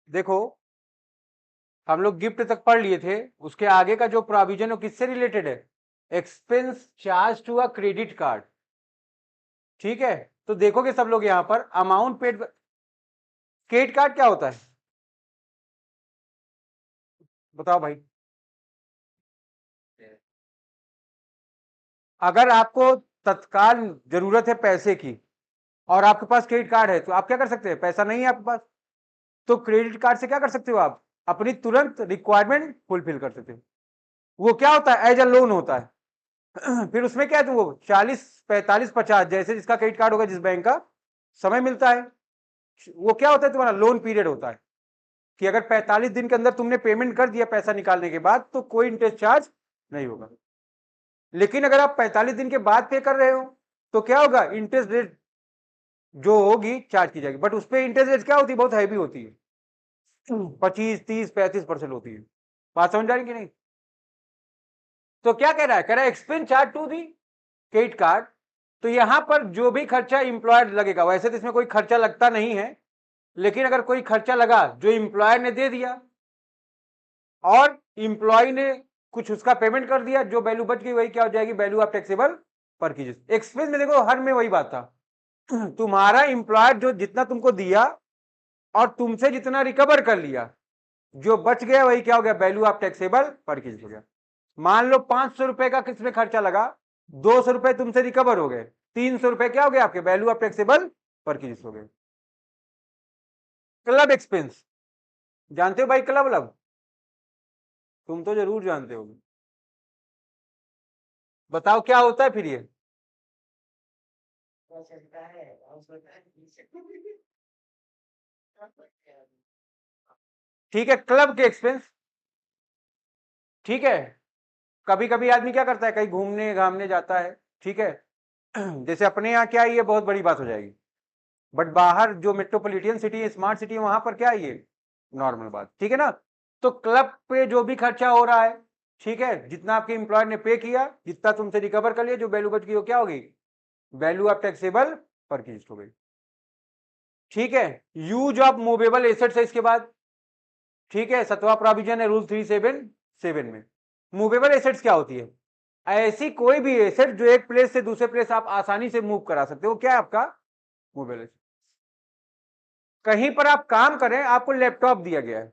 देखो हम लोग गिफ्ट तक पढ़ लिए थे, उसके आगे का जो प्रोविजन है किससे रिलेटेड है? Expense charge to a credit card. ठीक है, तो देखोगे सब लोग यहां पर अमाउंट पेड। क्रेडिट कार्ड क्या होता है बताओ भाई? अगर आपको तत्काल जरूरत है पैसे की और आपके पास क्रेडिट कार्ड है तो आप क्या कर सकते हैं? पैसा नहीं है आपके पास, तो क्रेडिट कार्ड से क्या कर सकते हो आप? अपनी तुरंत रिक्वायरमेंट फुलफिल कर सकते हो। वो क्या होता है? एज अ लोन होता है। फिर उसमें क्या है, तुमको 40 45 50 जैसे जिसका क्रेडिट कार्ड होगा जिस बैंक का, समय मिलता है। वो क्या होता है? तुम्हारा लोन पीरियड होता है कि अगर 45 दिन के अंदर तुमने पेमेंट कर दिया पैसा निकालने के बाद तो कोई इंटरेस्ट चार्ज नहीं होगा। लेकिन अगर आप 45 दिन के बाद पे कर रहे हो तो क्या होगा? इंटरेस्ट रेट जो होगी चार्ज की जाएगी, बट उस पर इंटरेस्ट रेट क्या होती है? बहुत हैवी होती है, 25 30 35% होती है। बात समझ आ रही कि नहीं? तो क्या कह रहा है? कह रहा है expense charge to the credit card. तो यहां पर जो भी खर्चा इंप्लॉयर लगेगा, वैसे तो इसमें कोई खर्चा लगता नहीं है, लेकिन अगर कोई खर्चा लगा जो इंप्लॉयर ने दे दिया और इंप्लॉय ने कुछ उसका पेमेंट कर दिया, जो वैल्यू बच गई वही क्या हो जाएगी? Value of taxable purchase. Expense में देखो हर में वही बात था, तुम्हारा इंप्लॉयर जो जितना तुमको दिया और तुमसे जितना रिकवर कर लिया, जो बच गया वही क्या हो गया? वैल्यू ऑफ टैक्सेबल परचेज हो गया। मान लो 500 रुपए का किसमें खर्चा लगा, 200 रुपए तुमसे रिकवर हो गए, 300 रुपए क्या हो गया? आपके वैल्यू ऑफ टैक्सेबल परचेज हो गए। क्लब एक्सपेंस जानते हो भाई? क्लब क्लब तुम तो जरूर जानते हो। बताओ क्या होता है फिर ये? ठीक है, क्लब के एक्सपेंस। ठीक है, कभी कभी आदमी क्या करता है, कहीं घूमने घामने जाता है, ठीक है। जैसे अपने यहाँ क्या है, ये बहुत बड़ी बात हो जाएगी, बट बाहर जो मेट्रोपॉलिटन सिटी है, स्मार्ट सिटी है, वहां पर क्या है ये नॉर्मल बात, ठीक है ना। तो क्लब पे जो भी खर्चा हो रहा है, ठीक है, जितना आपके एम्प्लॉयर ने पे किया, जितना तुमसे रिकवर कर लिया, जो वैल्यू बच गई वो क्या होगी? वैल्यू ऑफ टैक्सेबल परचेज हो गई। ठीक है, यूज ऑफ मूवेबल एसेट्स है इसके बाद। ठीक है, 7वां प्रोविजन है रूल 377 में। मूवेबल एसेट्स क्या होती है? ऐसी कोई भी एसेट जो एक प्लेस से दूसरे प्लेस आप आसानी से मूव करा सकते हो, क्या है आपका? Movable asset. कहीं पर आप काम करें, आपको लैपटॉप दिया गया है,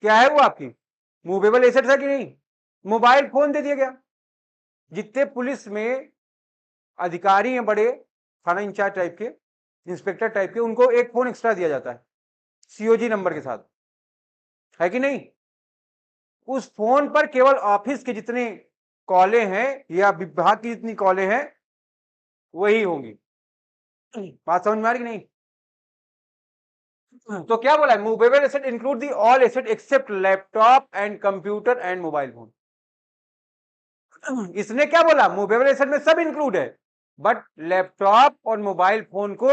क्या है वो? आपकी मूवेबल एसेट्स है कि नहीं? मोबाइल फोन दे दिया गया। जितने पुलिस में अधिकारी हैं बड़े, थाना इंचार्ज टाइप के, इंस्पेक्टर टाइप के, उनको एक फोन एक्स्ट्रा दिया जाता है सीओजी नंबर के साथ, है कि नहीं? उस फोन पर केवल ऑफिस के जितने कॉलें हैं या विभाग की जितनी कॉलें हैं वही होंगी। बात समझ में आ रही कि नहीं? तो क्या बोला है? Movable asset include the all asset except laptop and computer and mobile phone. इसने क्या बोला? मूवेबल एसेट में सब इंक्लूड है, बट लैपटॉप और मोबाइल फोन को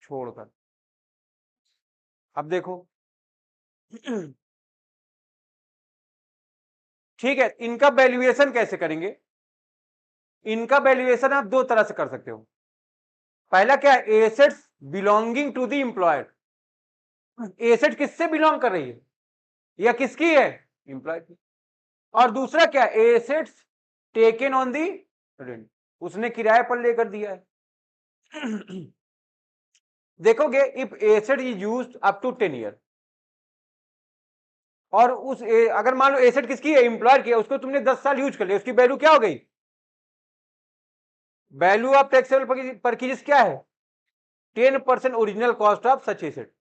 छोड़कर। अब देखो, ठीक है, इनका वैल्यूएशन कैसे करेंगे? इनका वैल्यूएशन आप दो तरह से कर सकते हो। पहला क्या है? Assets belonging to the employer. Asset किससे बिलोंग कर रही है या किसकी है? एम्प्लॉय की। और दूसरा क्या? Assets taken on the rent, उसने किराए पर लेकर दिया है। देखोगे if asset is used up to 10 year, और अगर मान लो एसेट किसकी है? एम्प्लॉयर की है, उसको तुमने 10 साल यूज कर लिया, उसकी वैल्यू क्या हो गई? वैल्यू ऑफ टैक्सेबल परचेज क्या है? 10% original cost of such asset.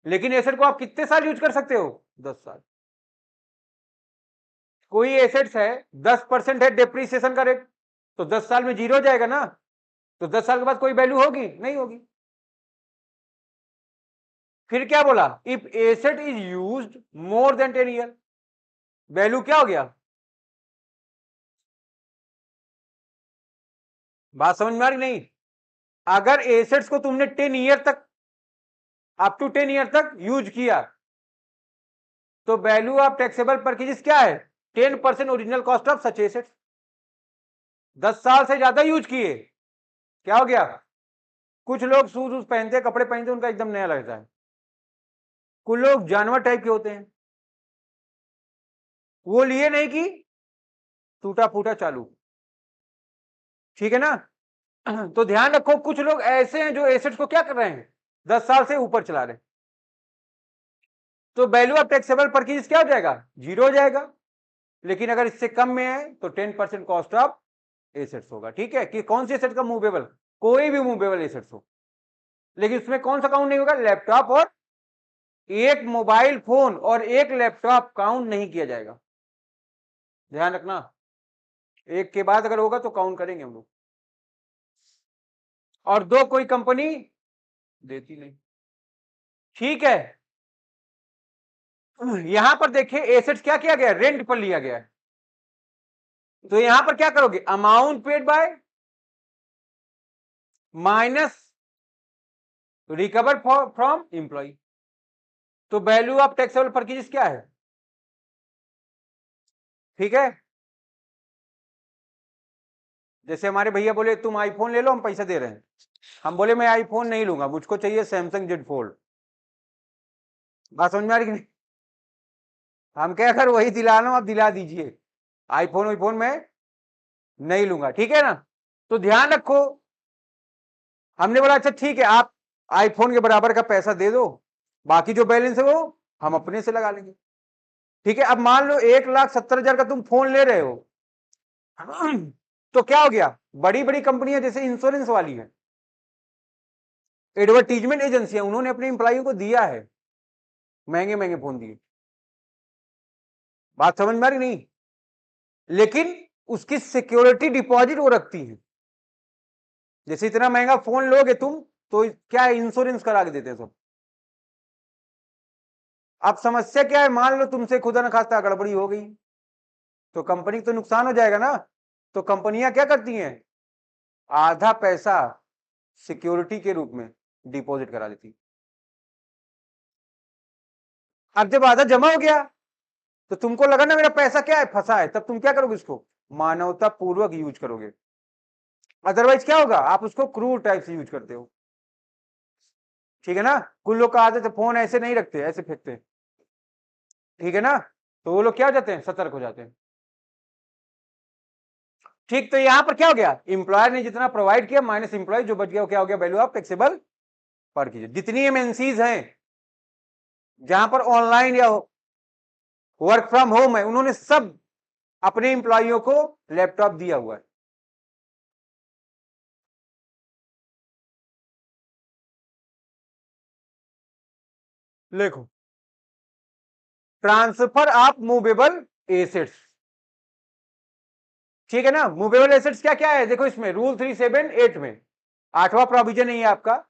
लेकिन एसेट को आप कितने साल यूज कर सकते हो? 10 साल। कोई एसेट्स है 10% है डेप्रीसिएशन का रेट, तो 10 साल में जीरो हो जाएगा ना, तो 10 साल के बाद कोई वैल्यू होगी? नहीं होगी। फिर क्या बोला? If asset is used more than 10 year, value क्या हो गया? बात समझ में आ रही नहीं? अगर एसेट्स को तुमने 10 ईयर तक, अप टू 10 ईयर तक यूज किया, तो वैल्यू ऑफ टैक्सेबल परचेज क्या है? 10% original cost of such assets. 10 साल से ज्यादा यूज किए, क्या हो गया? कुछ लोग शूज पहनते, कपड़े पहनते, उनका एकदम नया लगता है, कुछ लोग जानवर टाइप के होते हैं, वो लिए नहीं कि टूटा फूटा चालू, ठीक है ना। तो ध्यान रखो, कुछ लोग ऐसे हैं जो एसेट्स को क्या कर रहे हैं, 10 साल से ऊपर चला रहे हैं, तो वैल्यू ऑफ टैक्सेबल परचेज क्या हो जाएगा, 0 हो जाएगा। लेकिन अगर इससे कम में है तो 10% कॉस्ट ऑफ एसेट्स होगा, ठीक है। कि कौन सी एसेट का, मूवेबल, कोई भी मूवेबल एसेट्स हो, लेकिन उसमें कौन सा काउंट नहीं होगा, लैपटॉप, और एक मोबाइल फोन और एक लैपटॉप काउंट नहीं किया जाएगा, ध्यान रखना। एक के बाद अगर होगा तो काउंट करेंगे हम लोग, और दो कोई कंपनी देती नहीं, ठीक है। यहां पर देखिए एसेट्स क्या किया गया, रेंट पर लिया गया है, तो यहां पर क्या करोगे, amount paid by minus recover from employ, तो वैल्यू ऑफ टैक्सेबल परचेज क्या है, ठीक है। जैसे हमारे भैया बोले तुम आईफोन ले लो, हम पैसा दे रहे हैं, हम बोले मैं आईफोन नहीं लूंगा, मुझको चाहिए सैमसंग जेड फोल्ड, बात समझ में आ रही कि नहीं। हम क्या, अगर वही दिलाना आप दिला दीजिए, आईफोन वाईफोन में नहीं लूंगा, ठीक है ना। तो ध्यान रखो, हमने बोला अच्छा ठीक है, आप आईफोन के बराबर का पैसा दे दो, बाकी जो बैलेंस है वो हम अपने से लगा लेंगे, ठीक है। अब मान लो 1,70,000 का तुम फोन ले रहे हो, तो क्या हो गया, बड़ी बड़ी कंपनियां जैसे इंश्योरेंस वाली है, एडवर्टीजमेंट एजेंसियां, उन्होंने अपने इंप्लॉइयों को दिया है, महंगे महंगे फोन दिए, बात समझ में आ रही नहीं, लेकिन उसकी सिक्योरिटी डिपॉजिट वो रखती है, जैसे इतना महंगा फोन लोगे तुम तो क्या इंश्योरेंस करा के देते हैं सब। अब समस्या क्या है, मान लो तुमसे खुदा न खास्ता गड़बड़ी हो गई, तो कंपनी को तो नुकसान हो जाएगा ना, तो कंपनियां क्या करती हैं, आधा पैसा सिक्योरिटी के रूप में डिपॉजिट करा देती। अब जब आधा जमा हो गया तो तुमको लगा ना मेरा पैसा क्या है, फंसा है, तब तुम क्या करोगे, उसको मानवता पूर्वक यूज करोगे, अदरवाइज क्या होगा, आप उसको क्रूर टाइप से यूज करते हो, ठीक है ना। कुछ लोग का आदत है फोन ऐसे नहीं रखते, ऐसे फेंकते हैं, ठीक है ना, तो वो लोग क्या हो जाते हैं, सतर्क हो जाते हैं, ठीक। तो यहां पर क्या हो गया, इंप्लॉयर ने जितना प्रोवाइड किया माइनस इंप्लॉय, जो बच गया वो क्या हो गया, वैल्यू ऑफ टैक्सेबल परचेज। जितनी एमएनसीज हैं जहां पर ऑनलाइन या वर्क फ्रॉम होम है, उन्होंने सब अपने इंप्लॉइयों को लैपटॉप दिया हुआ है, देखो, ट्रांसफर ऑफ मूवेबल एसेट्स, ठीक है ना। मूवेबल एसेट्स क्या क्या है, देखो इसमें रूल 378 में 8वां प्रोविजन है आपका,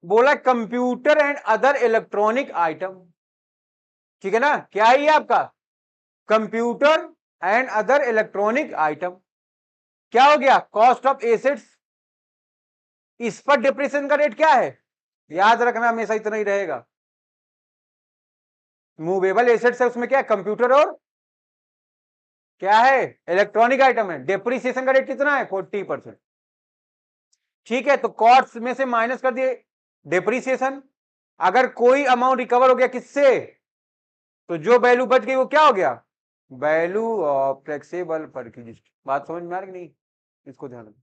बोला computer and other electronic item, ठीक है ना। क्या है ये आपका, computer and other electronic item, क्या हो गया, कॉस्ट ऑफ एसेट्स, इस पर डिप्रेशन का रेट क्या है, याद रखना हमेशा इतना ही रहेगा। मूवेबल एसेट्स है, उसमें क्या है, कंप्यूटर और क्या है, इलेक्ट्रॉनिक आइटम है, डेप्रिसिएशन का रेट कितना है, 40%, ठीक है। तो कॉस्ट में से माइनस कर दिए डेप्रिसिएशन, अगर कोई अमाउंट रिकवर हो गया किससे, तो जो वैल्यू बच गई वो क्या हो गया, वैल्यू ऑफ टैक्सेबल परचेज, बात समझ में आ रही नहीं, इसको ध्यान रखना।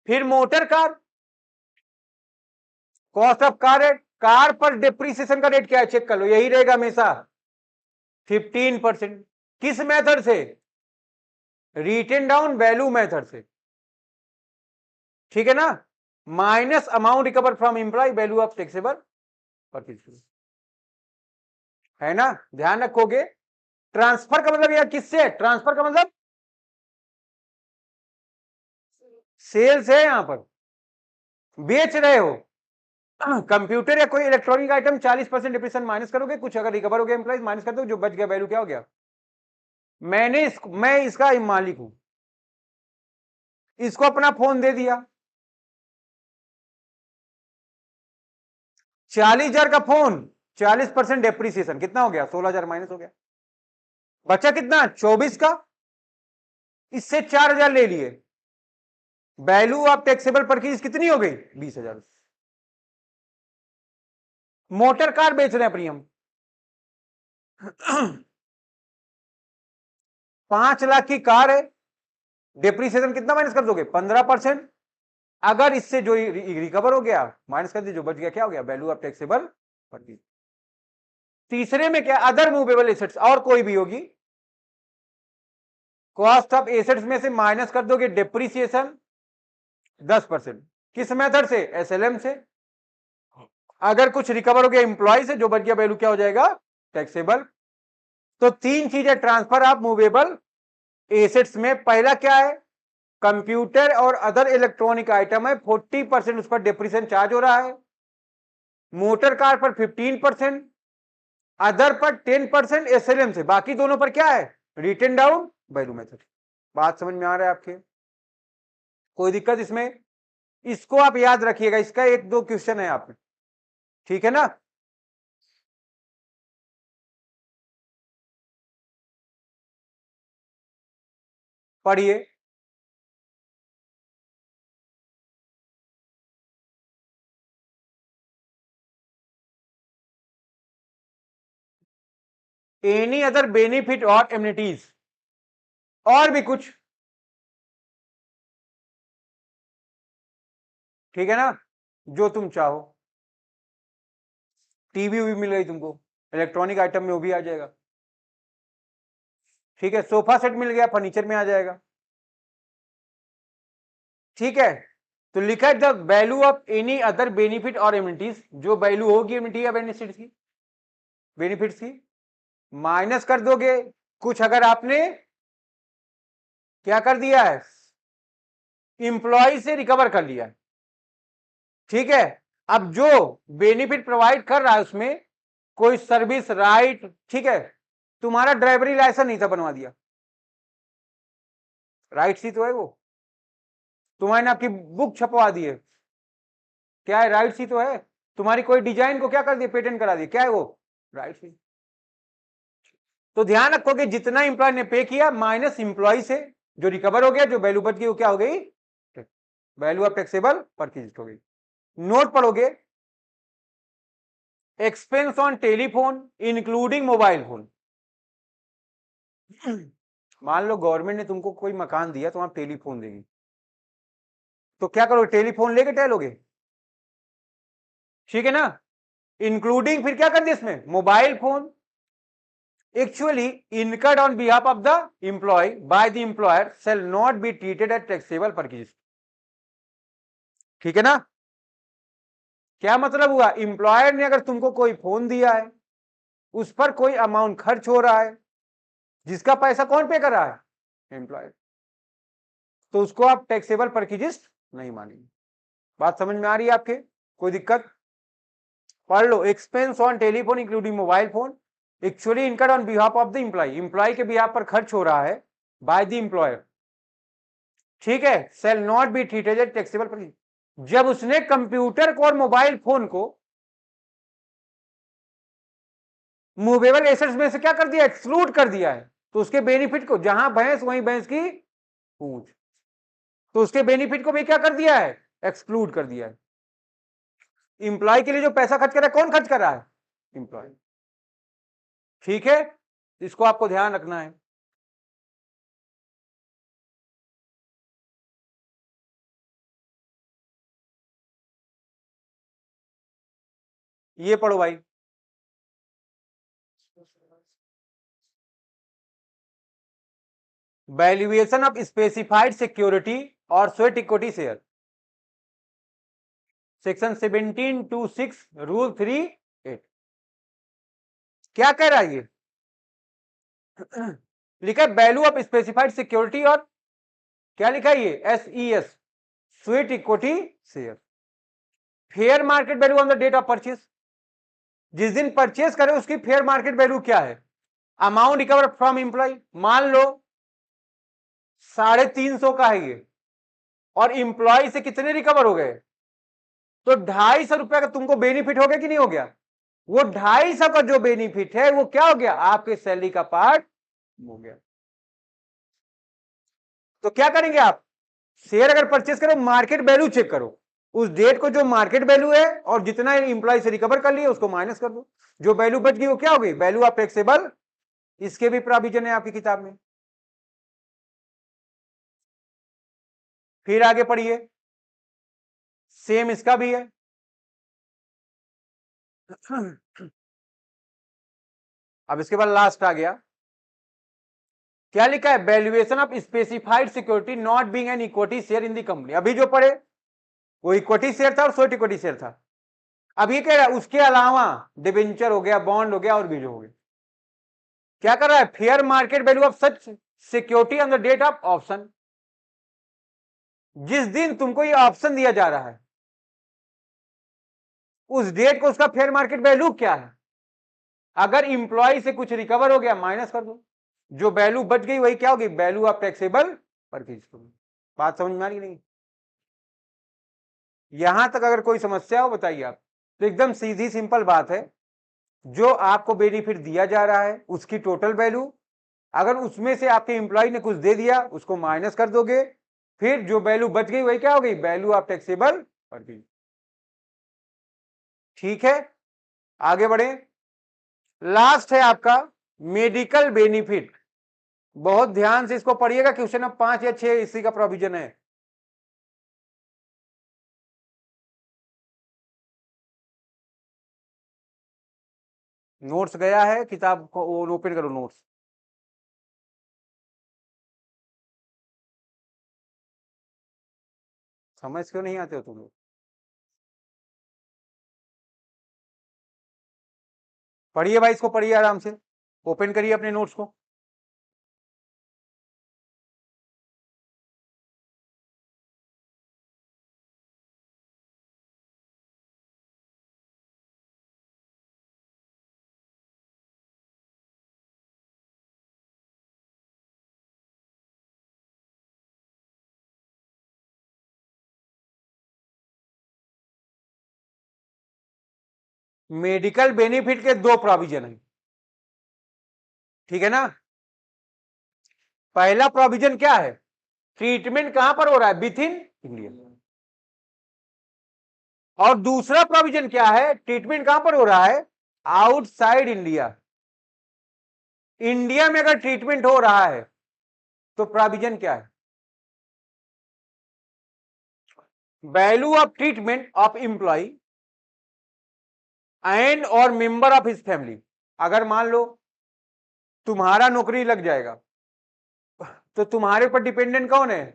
फिर motor car, cost of car है, कार पर डिप्रिसिएशन का रेट क्या है, चेक कर लो, यही रहेगा हमेशा 15%, किस मेथड से, रिटेन डाउन वैल्यू मेथड से, ठीक है ना, minus amount recover from employ, value of taxable purchase, है ना, ध्यान रखोगे। ट्रांसफर का मतलब यह किससे, ट्रांसफर का मतलब सेल्स है, यहां पर बेच रहे हो कंप्यूटर या कोई इलेक्ट्रॉनिक आइटम, 40% डिप्रेशन माइनस करोगे, कुछ अगर रिकवर हो गया एम्प्लॉइज माइनस कर दो, जो बच गया वैल्यू क्या हो गया, मैं इसका मालिक हूं, इसको अपना फोन दे दिया, 40,000 का फोन, 40% डेप्रिसिएशन कितना हो गया, 16,000 माइनस हो गया, बचा कितना, 24 का, इससे 4,000 ले लिए, वैल्यू ऑफ टैक्सेबल परचेज कितनी हो गई, 20,000, मोटर कार बेच रहे हैं अपनी हम 5 लाख की कार है, डिप्रिसिएशन कितना माइनस कर दोगे? 15%। अगर इससे जो रिकवर हो गया माइनस कर दीजिए, जो बच गया क्या हो गया? Value of taxable property. तीसरे में क्या? अदर मूवेबल एसेट्स, और कोई भी होगी, कॉस्ट ऑफ एसेट्स में से माइनस कर दोगे डिप्रिसिएशन 10%। किस मेथड से? एसएलएम से। अगर कुछ रिकवर हो गया एम्प्लॉय से, जो बच गया वैल्यू क्या हो जाएगा? टैक्सेबल। तो 3 चीजें ट्रांसफर ऑफ मूवेबल एसेट्स में। पहला क्या है? कंप्यूटर और अदर इलेक्ट्रॉनिक आइटम है, 40% उस पर डिप्रिसिएशन चार्ज हो रहा है, मोटर कार पर 15%, अदर पर 10% एसएलएम से। बाकी दोनों पर क्या है? Written down value method. बात समझ में आ रहा है आपके? कोई दिक्कत इसमें? इसको आप याद रखिएगा, इसका 1-2 क्वेश्चन है आप, ठीक है ना? पढ़िए। एनी अदर बेनिफिट और एमिनिटीज, और भी कुछ, ठीक है ना? जो तुम चाहो, टीवी भी मिल गई तुमको, इलेक्ट्रॉनिक आइटम में वो भी आ जाएगा, ठीक है? सोफा सेट मिल गया, फर्नीचर में आ जाएगा, ठीक है? तो लिखा है the value of any other benefit और एमिनिटीज, जो वैल्यू होगी एमिनिटी या बेनिफिट्स की, बेनिफिट्स की, माइनस कर दोगे कुछ अगर आपने क्या कर दिया है? इंप्लॉय से रिकवर कर लिया है, ठीक है? अब जो बेनिफिट प्रोवाइड कर रहा है उसमें कोई सर्विस राइट, ठीक है? तुम्हारा ड्राइवरी लाइसेंस नहीं था, बनवा दिया, राइट सी तो है वो। तुम्हारे आपकी बुक छपवा दी है, क्या है? राइट सी तो है। तुम्हारी कोई डिजाइन को क्या कर दिया? पेटेंट करा दिया, क्या है वो? राइट सी। तो ध्यान रखो कि जितना इंप्लॉय ने पे किया माइनस इंप्लॉय से जो रिकवर हो गया, जो वैल्यू बच गई वो क्या हो गई? वैल्यू ऑफ टैक्सेबल परचेज हो गई। नोट पढ़ोगे, expense on telephone including mobile phone. मान लो गवर्नमेंट ने तुमको कोई मकान दिया, तो आप टेलीफोन देगी, तो क्या करोगे? टेलीफोन लेके टहलोगे, ठीक है ना? इंक्लूडिंग फिर क्या कर दिया इसमें? Mobile phone. Actually incurred on behalf of the employee by the employer shall not be treated as taxable purchase, ठीक है ना? क्या मतलब हुआ? एम्प्लॉयर ने अगर तुमको कोई फोन दिया है, उस पर कोई अमाउंट खर्च हो रहा है, जिसका पैसा कौन पे कर रहा है? एम्प्लॉयर। तो उसको आप टैक्सेबल परचेज नहीं मानेंगे। बात समझ में आ रही है आपके? कोई दिक्कत? पढ़ लो, expense on telephone including mobile phone actually incurred on behalf of the employee, employee के बिहाफ पर खर्च हो रहा है बाय द एम्प्लॉयर, ठीक है? Shall not be treated as taxable purchase. जब उसने कंप्यूटर को और मोबाइल फोन को मूवेबल एसेट्स में से क्या कर दिया? एक्सक्लूड कर दिया है, तो उसके बेनिफिट को, जहां भैंस वहीं भैंस की पूंछ, तो उसके बेनिफिट को भी क्या कर दिया है? एक्सक्लूड कर दिया है। इंप्लॉय के लिए जो पैसा खर्च कर रहा है, कौन खर्च कर रहा है? इंप्लॉय, ठीक है? इसको आपको ध्यान रखना है। ये पढ़ो भाई, वैल्यूएशन ऑफ स्पेसिफाइड सिक्योरिटी और sweat equity share, section 17(2)(6) rule 3(8). क्या कह रहा है ये? लिखा है वैल्यू ऑफ स्पेसिफाइड सिक्योरिटी और क्या लिखा है ये? SES, sweat equity share. Fair market value on the date of purchase, जिस दिन परचेज करे उसकी फेयर मार्केट वैल्यू क्या है? अमाउंट रिकवर फ्रॉम एम्प्लॉय, मान लो 350 का है ये, और इंप्लॉय से कितने रिकवर हो गए? तो 250 रुपए का तुमको बेनिफिट हो गया कि नहीं हो गया? वो 250 का जो बेनिफिट है वो क्या हो गया? आपके सैलरी का पार्ट हो गया। तो क्या करेंगे आप? शेयर अगर परचेज करो, मार्केट वैल्यू चेक करो, उस डेट को जो मार्केट वैल्यू है और जितना इंप्लॉय से रिकवर कर लिए उसको माइनस कर दो, जो वैल्यू बच गई वो क्या हो गई, वैल्यू ऑफ टैक्सेबल। इसके भी प्रोविजन है आपकी किताब में। फिर आगे पढ़िए, सेम इसका भी है। अब इसके बाद लास्ट आ गया, क्या लिखा है, valuation of specified security not being an equity share in the company. अभी जो पढ़े वो इक्विटी शेयर था और शॉर्ट इक्विटी शेयर था। अब ये कह रहा है उसके अलावा डिबेंचर हो गया, बॉन्ड हो गया और भी जो हो गया, क्या कर रहा है, fair market value of such security on the date of option. जिस दिन तुमको ये ऑप्शन दिया जा रहा है उस डेट को उसका फेयर मार्केट वैल्यू क्या है, अगर इंप्लॉय से कुछ रिकवर हो गया माइनस कर दो, जो वैल्यू बच गई वही क्या होगी, वैल्यू ऑफ टैक्सेबल परचेज। बात समझ में आ रही नहीं? यहां तक अगर कोई समस्या हो बताइए आप। तो एकदम सीधी सिंपल बात है, जो आपको बेनिफिट दिया जा रहा है उसकी टोटल वैल्यू, अगर उसमें से आपके इंप्लॉय ने कुछ दे दिया उसको माइनस कर दोगे, फिर जो वैल्यू बच गई वही क्या हो गई, वैल्यू ऑफ टैक्सेबल परचेज। ठीक है, आगे बढ़े। लास्ट है आपका मेडिकल बेनिफिट। बहुत ध्यान से इसको पढ़िएगा, क्वेश्चन नंबर 5 या 6 इसी का प्रोविजन है। नोट्स गया है, किताब को ओपन करो नोट्स। समझ क्यों नहीं आते हो तुम लोग? पढ़िए भाई, इसको पढ़िए आराम से, ओपन करिए अपने नोट्स को। मेडिकल बेनिफिट के दो प्रोविजन है, ठीक है ना। पहला प्रोविजन क्या है, ट्रीटमेंट कहां पर हो रहा है, विथ इन इंडिया। और दूसरा प्रोविजन क्या है, ट्रीटमेंट कहां पर हो रहा है, आउटसाइड इंडिया। इंडिया में अगर ट्रीटमेंट हो रहा है तो प्रोविजन क्या है, value of treatment of employee and और मेंबर ऑफ हिज फैमिली। अगर मान लो तुम्हारा नौकरी लग जाएगा तो तुम्हारे ऊपर डिपेंडेंट कौन है,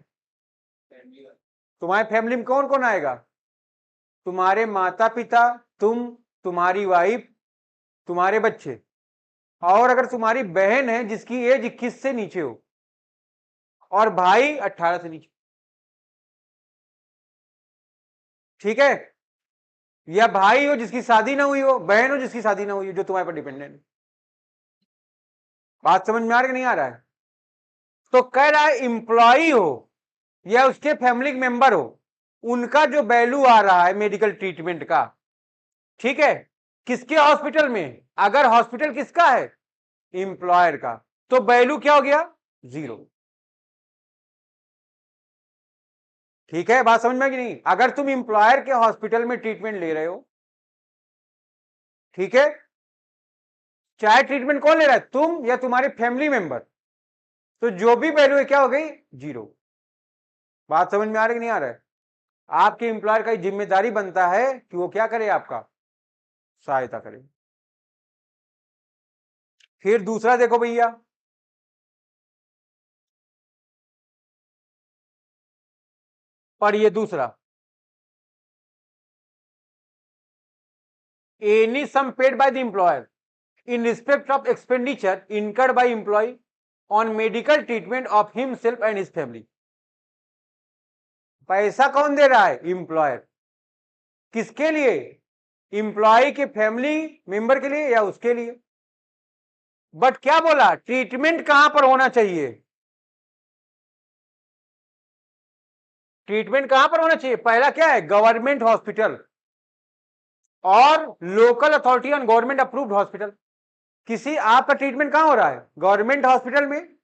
तुम्हारे फैमिली में कौन कौन आएगा, तुम्हारे माता पिता, तुम, तुम्हारी वाइफ, तुम्हारे बच्चे, और अगर तुम्हारी बहन है जिसकी एज 21 से नीचे हो और भाई 18 से नीचे, ठीक है, या भाई हो जिसकी शादी ना हुई हो, बहन हो जिसकी शादी ना हुई हो, जो तुम्हारे पर डिपेंडेंट है। बात समझ में आ रहा है कि नहीं आ रहा है? तो कह रहा है इंप्लॉई हो या उसके फैमिली मेंबर हो, उनका जो वैल्यू आ रहा है मेडिकल ट्रीटमेंट का, ठीक है, किसके हॉस्पिटल में, अगर हॉस्पिटल किसका है, इंप्लॉयर का, तो वैल्यू क्या हो गया, 0। ठीक है, बात समझ में कि नहीं, अगर तुम इंप्लॉयर के हॉस्पिटल में ट्रीटमेंट ले रहे हो, ठीक है, चाहे ट्रीटमेंट कौन ले रहा है, तुम या तुम्हारे फैमिली मेंबर, तो जो भी वैल्यू है क्या हो गई, 0। बात समझ में आ रहा है कि नहीं आ रहा है? आपके एम्प्लॉयर का जिम्मेदारी बनता है कि वो क्या करे, आपका सहायता करे। फिर दूसरा देखो भैया, पढ़िए दूसरा, any sum paid by the employer in respect of expenditure incurred by employee on medical treatment of himself and his family। पैसा कौन दे रहा है, एम्प्लॉयर। किसके लिए, एम्प्लॉय के फैमिली मेंबर के लिए या उसके लिए। बट क्या बोला, ट्रीटमेंट कहां पर होना चाहिए, ट्रीटमेंट कहां पर होना चाहिए, पहला क्या है, गवर्नमेंट हॉस्पिटल और local authority on government approved hospital. किसी आपका ट्रीटमेंट कहां हो रहा है, गवर्नमेंट हॉस्पिटल में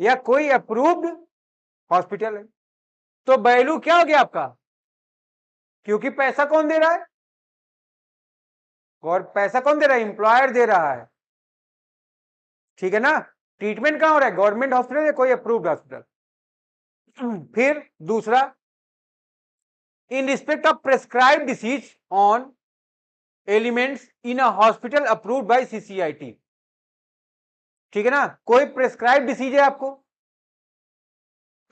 या कोई अप्रूव्ड हॉस्पिटल है, तो वैल्यू क्या हो गया आपका, क्योंकि पैसा कौन दे रहा है? और पैसा कौन दे रहा है? एम्प्लॉयर दे रहा है, ठीक है ना। ट्रीटमेंट कहां हो रहा है? गवर्नमेंट हॉस्पिटल या कोई अप्रूव्ड हॉस्पिटल। फिर दूसरा, इन respect of prescribe disease on elements in a hospital approved bye CCIT, ठीक है ना। कोई प्रेस्क्राइब डिसीज है आपको,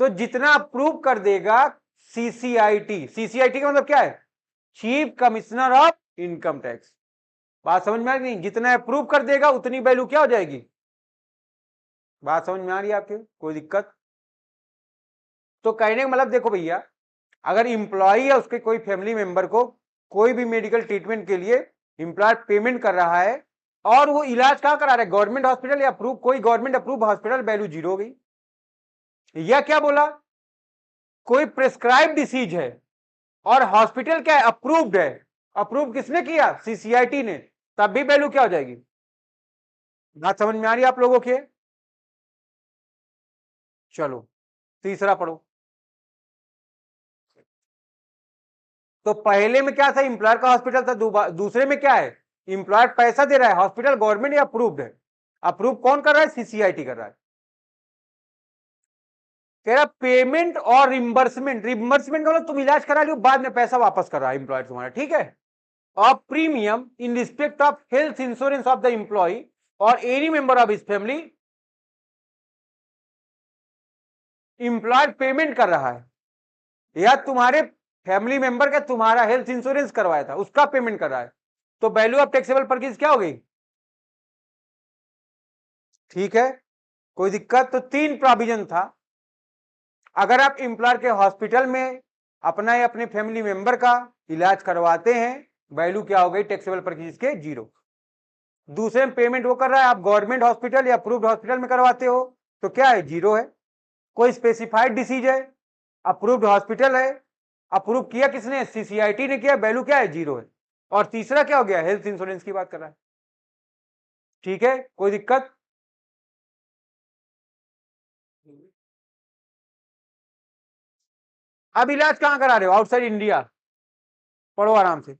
तो जितना अप्रूव कर देगा सीसीआईटी, सीसीआईटी का मतलब क्या है? Chief commissioner of income tax. बात समझ में आ रही नहीं? जितना अप्रूव कर देगा उतनी वैल्यू क्या हो जाएगी? बात समझ में आ रही है आपके? कोई दिक्कत? तो कहने का मतलब देखो भैया, अगर इंप्लॉई या उसके कोई फैमिली मेंबर को कोई भी मेडिकल ट्रीटमेंट के लिए इंप्लॉयर पेमेंट कर रहा है और वो इलाज कहां करा रहा है? गवर्नमेंट हॉस्पिटल या अप्रूव, कोई government approve hospital, value zero हो गई। या क्या बोला? कोई प्रिस्क्राइब डिसीज है और हॉस्पिटल क्या है? अप्रूव्ड है। अप्रूव किसने किया? सीसीआईटी ने, तब भी वैल्यू क्या हो जाएगी? बात समझ में आ रही है आप लोगों के? चलो तीसरा पढ़ो। तो पहले में क्या था? इंप्लॉयर का हॉस्पिटल था। दूसरे में क्या है? इंप्लॉयर पैसा दे रहा है, हॉस्पिटल गवर्नमेंट या अप्रूव्ड है? अप्रूव कौन कर रहा है? सीसीआईटी कर रहा है। कह रहा पेमेंट और रिम्बर्समेंट, रिम्बर्समेंट का मतलब तुम इलाज करा लियो, बाद में पैसा वापस कर रहा है इंप्लॉयर तुम्हारा, ठीक है। Of premium in respect of health insurance of the employee or any member of his family, employer payment कर रहा है या तुम्हारे फैमिली मेंबर का तुम्हारा हेल्थ इंश्योरेंस करवाया था उसका पेमेंट कर रहा है, तो वैल्यू ऑफ टैक्सेबल परचेज क्या हो गई? ठीक है, कोई दिक्कत? तो तीन प्रोविजन था। अगर आप इंप्लॉयर के हॉस्पिटल में अपना या अपने फैमिली मेंबर का इलाज करवाते हैं, वैल्यू क्या हो गई टैक्सेबल परचेज के? जीरो। दूसरे में पेमेंट वो कर रहा है, आप गवर्नमेंट हॉस्पिटल या अप्रूव्ड हॉस्पिटल में करवाते हो, तो क्या है? जीरो है। कोई स्पेसिफाइड डिसीज है, अप्रूव्ड हॉस्पिटल है, अप्रूव किया किसने? सीसीआईटी ने किया, वैल्यू क्या है? जीरो है। और तीसरा क्या हो गया? हेल्थ इंश्योरेंस की बात कर रहा है, ठीक है, कोई दिक्कत? अब इलाज कहां करा रहे हो? Outside India. पढ़ो आराम से।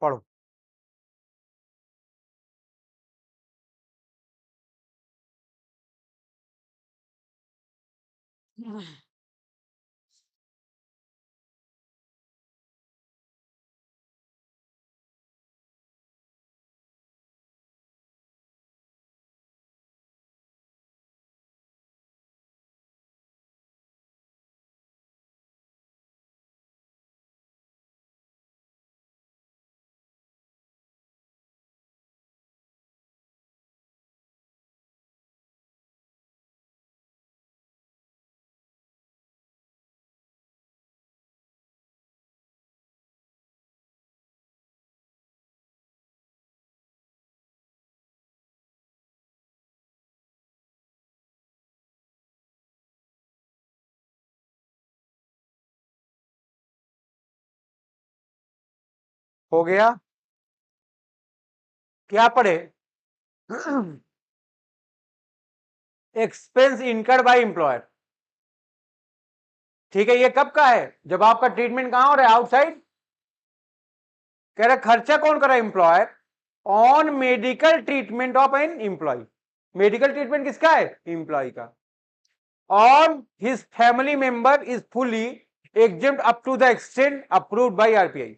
पढ़ो। हो गया? क्या पढ़े? एक्सपेंस इनकर्ड बाय एम्प्लॉयर, ठीक है। ये कब का है? जब आपका ट्रीटमेंट कहां हो रहा है? आउटसाइड। कह रहा खर्चा कौन कर रहा है? Employer on medical treatment of an employee. Medical treatment किसका है? एम्प्लॉय का। On his family member is fully exempt up to the extent approved by RPI.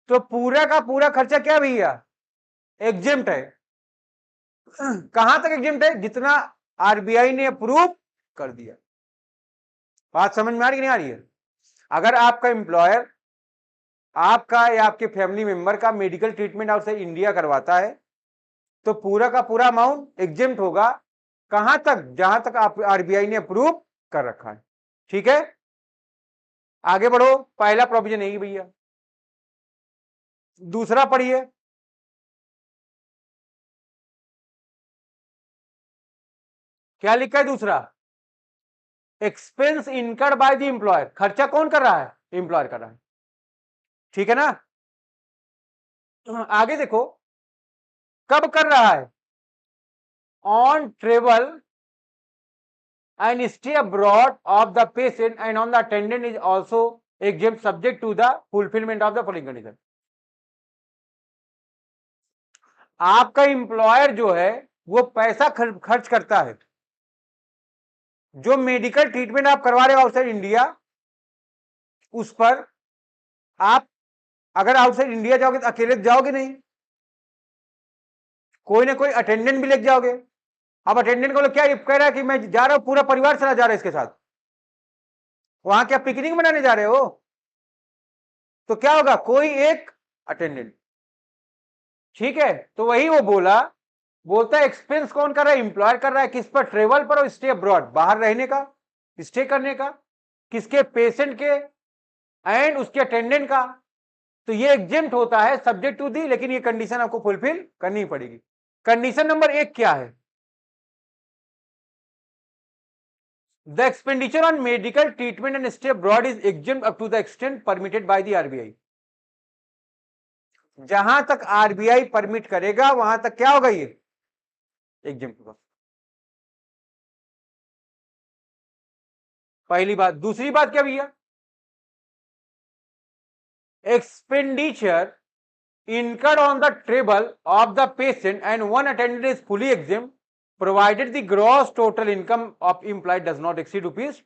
तो पूरा का पूरा खर्चा क्या भैया? एग्जेम्प्ट है। कहां तक एग्जेम्प्ट है? जितना आरबीआई ने अप्रूव कर दिया। बात समझ में आ रही नहीं आ रही है? अगर आपका एम्प्लॉयर आपका या आपके फैमिली मेंबर का मेडिकल ट्रीटमेंट आउटसाइड इंडिया करवाता है, तो पूरा का पूरा अमाउंट एग्जेम्प्ट होगा। कहां तक? जहां तक आप आरबीआई ने अप्रूव कर रखा है, ठीक है। आगे बढ़ो, पहला प्रोविजन यही भैया। दूसरा पढ़िए। क्या लिखा है दूसरा? Expense incurred by the employer. खर्चा कौन कर रहा है? एम्प्लॉयर कर रहा है, ठीक है ना। आगे देखो, कब कर रहा है? on travel and stay abroad of the patient and on the attendant is also exempt subject to the fulfillment of the following condition. आपका एम्प्लॉयर जो है वो पैसा खर्च करता है, जो मेडिकल ट्रीटमेंट आप करवा रहे हो आउटसाइड इंडिया, उस पर आप अगर आउटसाइड इंडिया जाओगे तो अकेले जाओगे नहीं, कोई ना कोई अटेंडेंट भी लेके जाओगे। अब अटेंडेंट को क्या कह रहा है कि मैं जा रहा हूं, पूरा परिवार चला जा रहा है इसके साथ, वहां क्या पिकनिक मनाने जा रहे हो? तो क्या होगा, कोई एक अटेंडेंट। ठीक है, तो वही वो बोलता है एक्सपेंस कौन कर रहा है? एम्प्लॉयर कर रहा है। किस पर? ट्रेवल पर और स्टे अब्रॉड, बाहर रहने का, स्टे करने का। किसके? पेशेंट के एंड उसके अटेंडेंट का। तो ये एग्जेम्प्ट होता है सब्जेक्ट टू दी, लेकिन ये कंडीशन आपको फुलफिल करनी पड़ेगी। कंडीशन नंबर 1 क्या है? The expenditure on medical treatment and stay abroad is exempt up to the extent permitted by the RBI. जहां तक आरबीआई परमिट करेगा वहां तक क्या होगा? ये एग्जेम्प्ट होगा। पहली बात। दूसरी बात क्या भैया? Expenditure incurred on the travel of the patient and one attendant is fully exempt provided the gross total income of employee does not exceed rupees।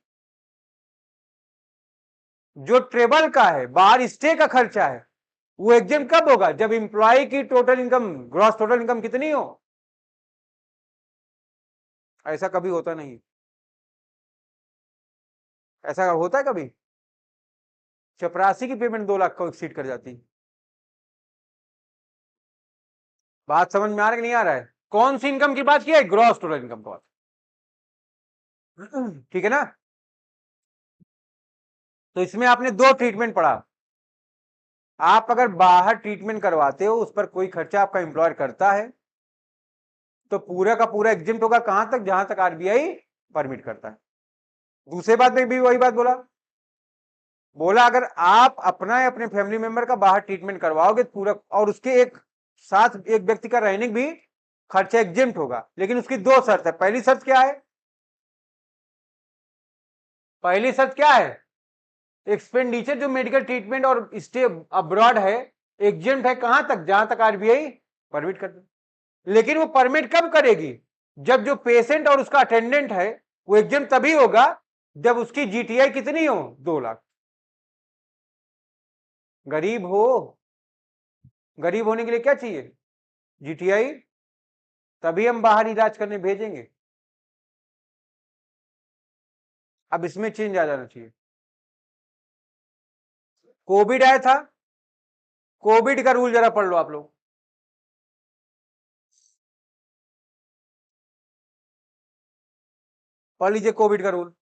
जो ट्रेवल का है, बाहर स्टे का खर्चा है, वो एग्जेम कब होगा? जब इंप्लॉय की total income, gross total income कितनी हो। ऐसा कभी होता नहीं। ऐसा होता है कभी? चपरासी की पेमेंट 2 लाख को एक्सीड कर जाती। बात समझ में आ रहा है कि नहीं आ रहा है? कौन सी इनकम की बात की है? ग्रॉस टोटल इनकम की बात। ठीक है ना? तो इसमें आपने 2 ट्रीटमेंट पढ़ा। आप अगर बाहर ट्रीटमेंट करवाते हो, उस पर कोई खर्चा आपका एम्प्लॉयर करता है, तो पूरा का पूरा एग्जिम्ट होगा। कहां तक? जहां तक आरबीआई परमिट करता है। दूसरे बात में भी वही बात बोला अगर आप अपना या अपने फैमिली मेंबर का बाहर ट्रीटमेंट करवाओगे पूरा, और उसके एक साथ एक व्यक्ति का रहने भी खर्चा एग्जिम्ट होगा, लेकिन उसकी 2 शर्त है। पहली शर्त क्या है? पहली शर्त क्या है? एक्सपेंडिचर जो मेडिकल ट्रीटमेंट और स्टे अब्रॉड है, एग्जिम्ट है कहां तक? जहां तक आरबीआई परमिट करती। लेकिन वो परमिट कब करेगी? जब जो पेशेंट और उसका अटेंडेंट है वो एग्जिम्ट तभी होगा जब उसकी जीटीआई कितनी हो? 2 लाख। गरीब हो, गरीब होने के लिए क्या चाहिए? जीटीआई। तभी हम बाहर इलाज करने भेजेंगे। अब इसमें चेंज आ जाना चाहिए। कोविड आया था, कोविड का रूल जरा पढ़ लो आप लोग। पढ़ लीजिए कोविड का रूल।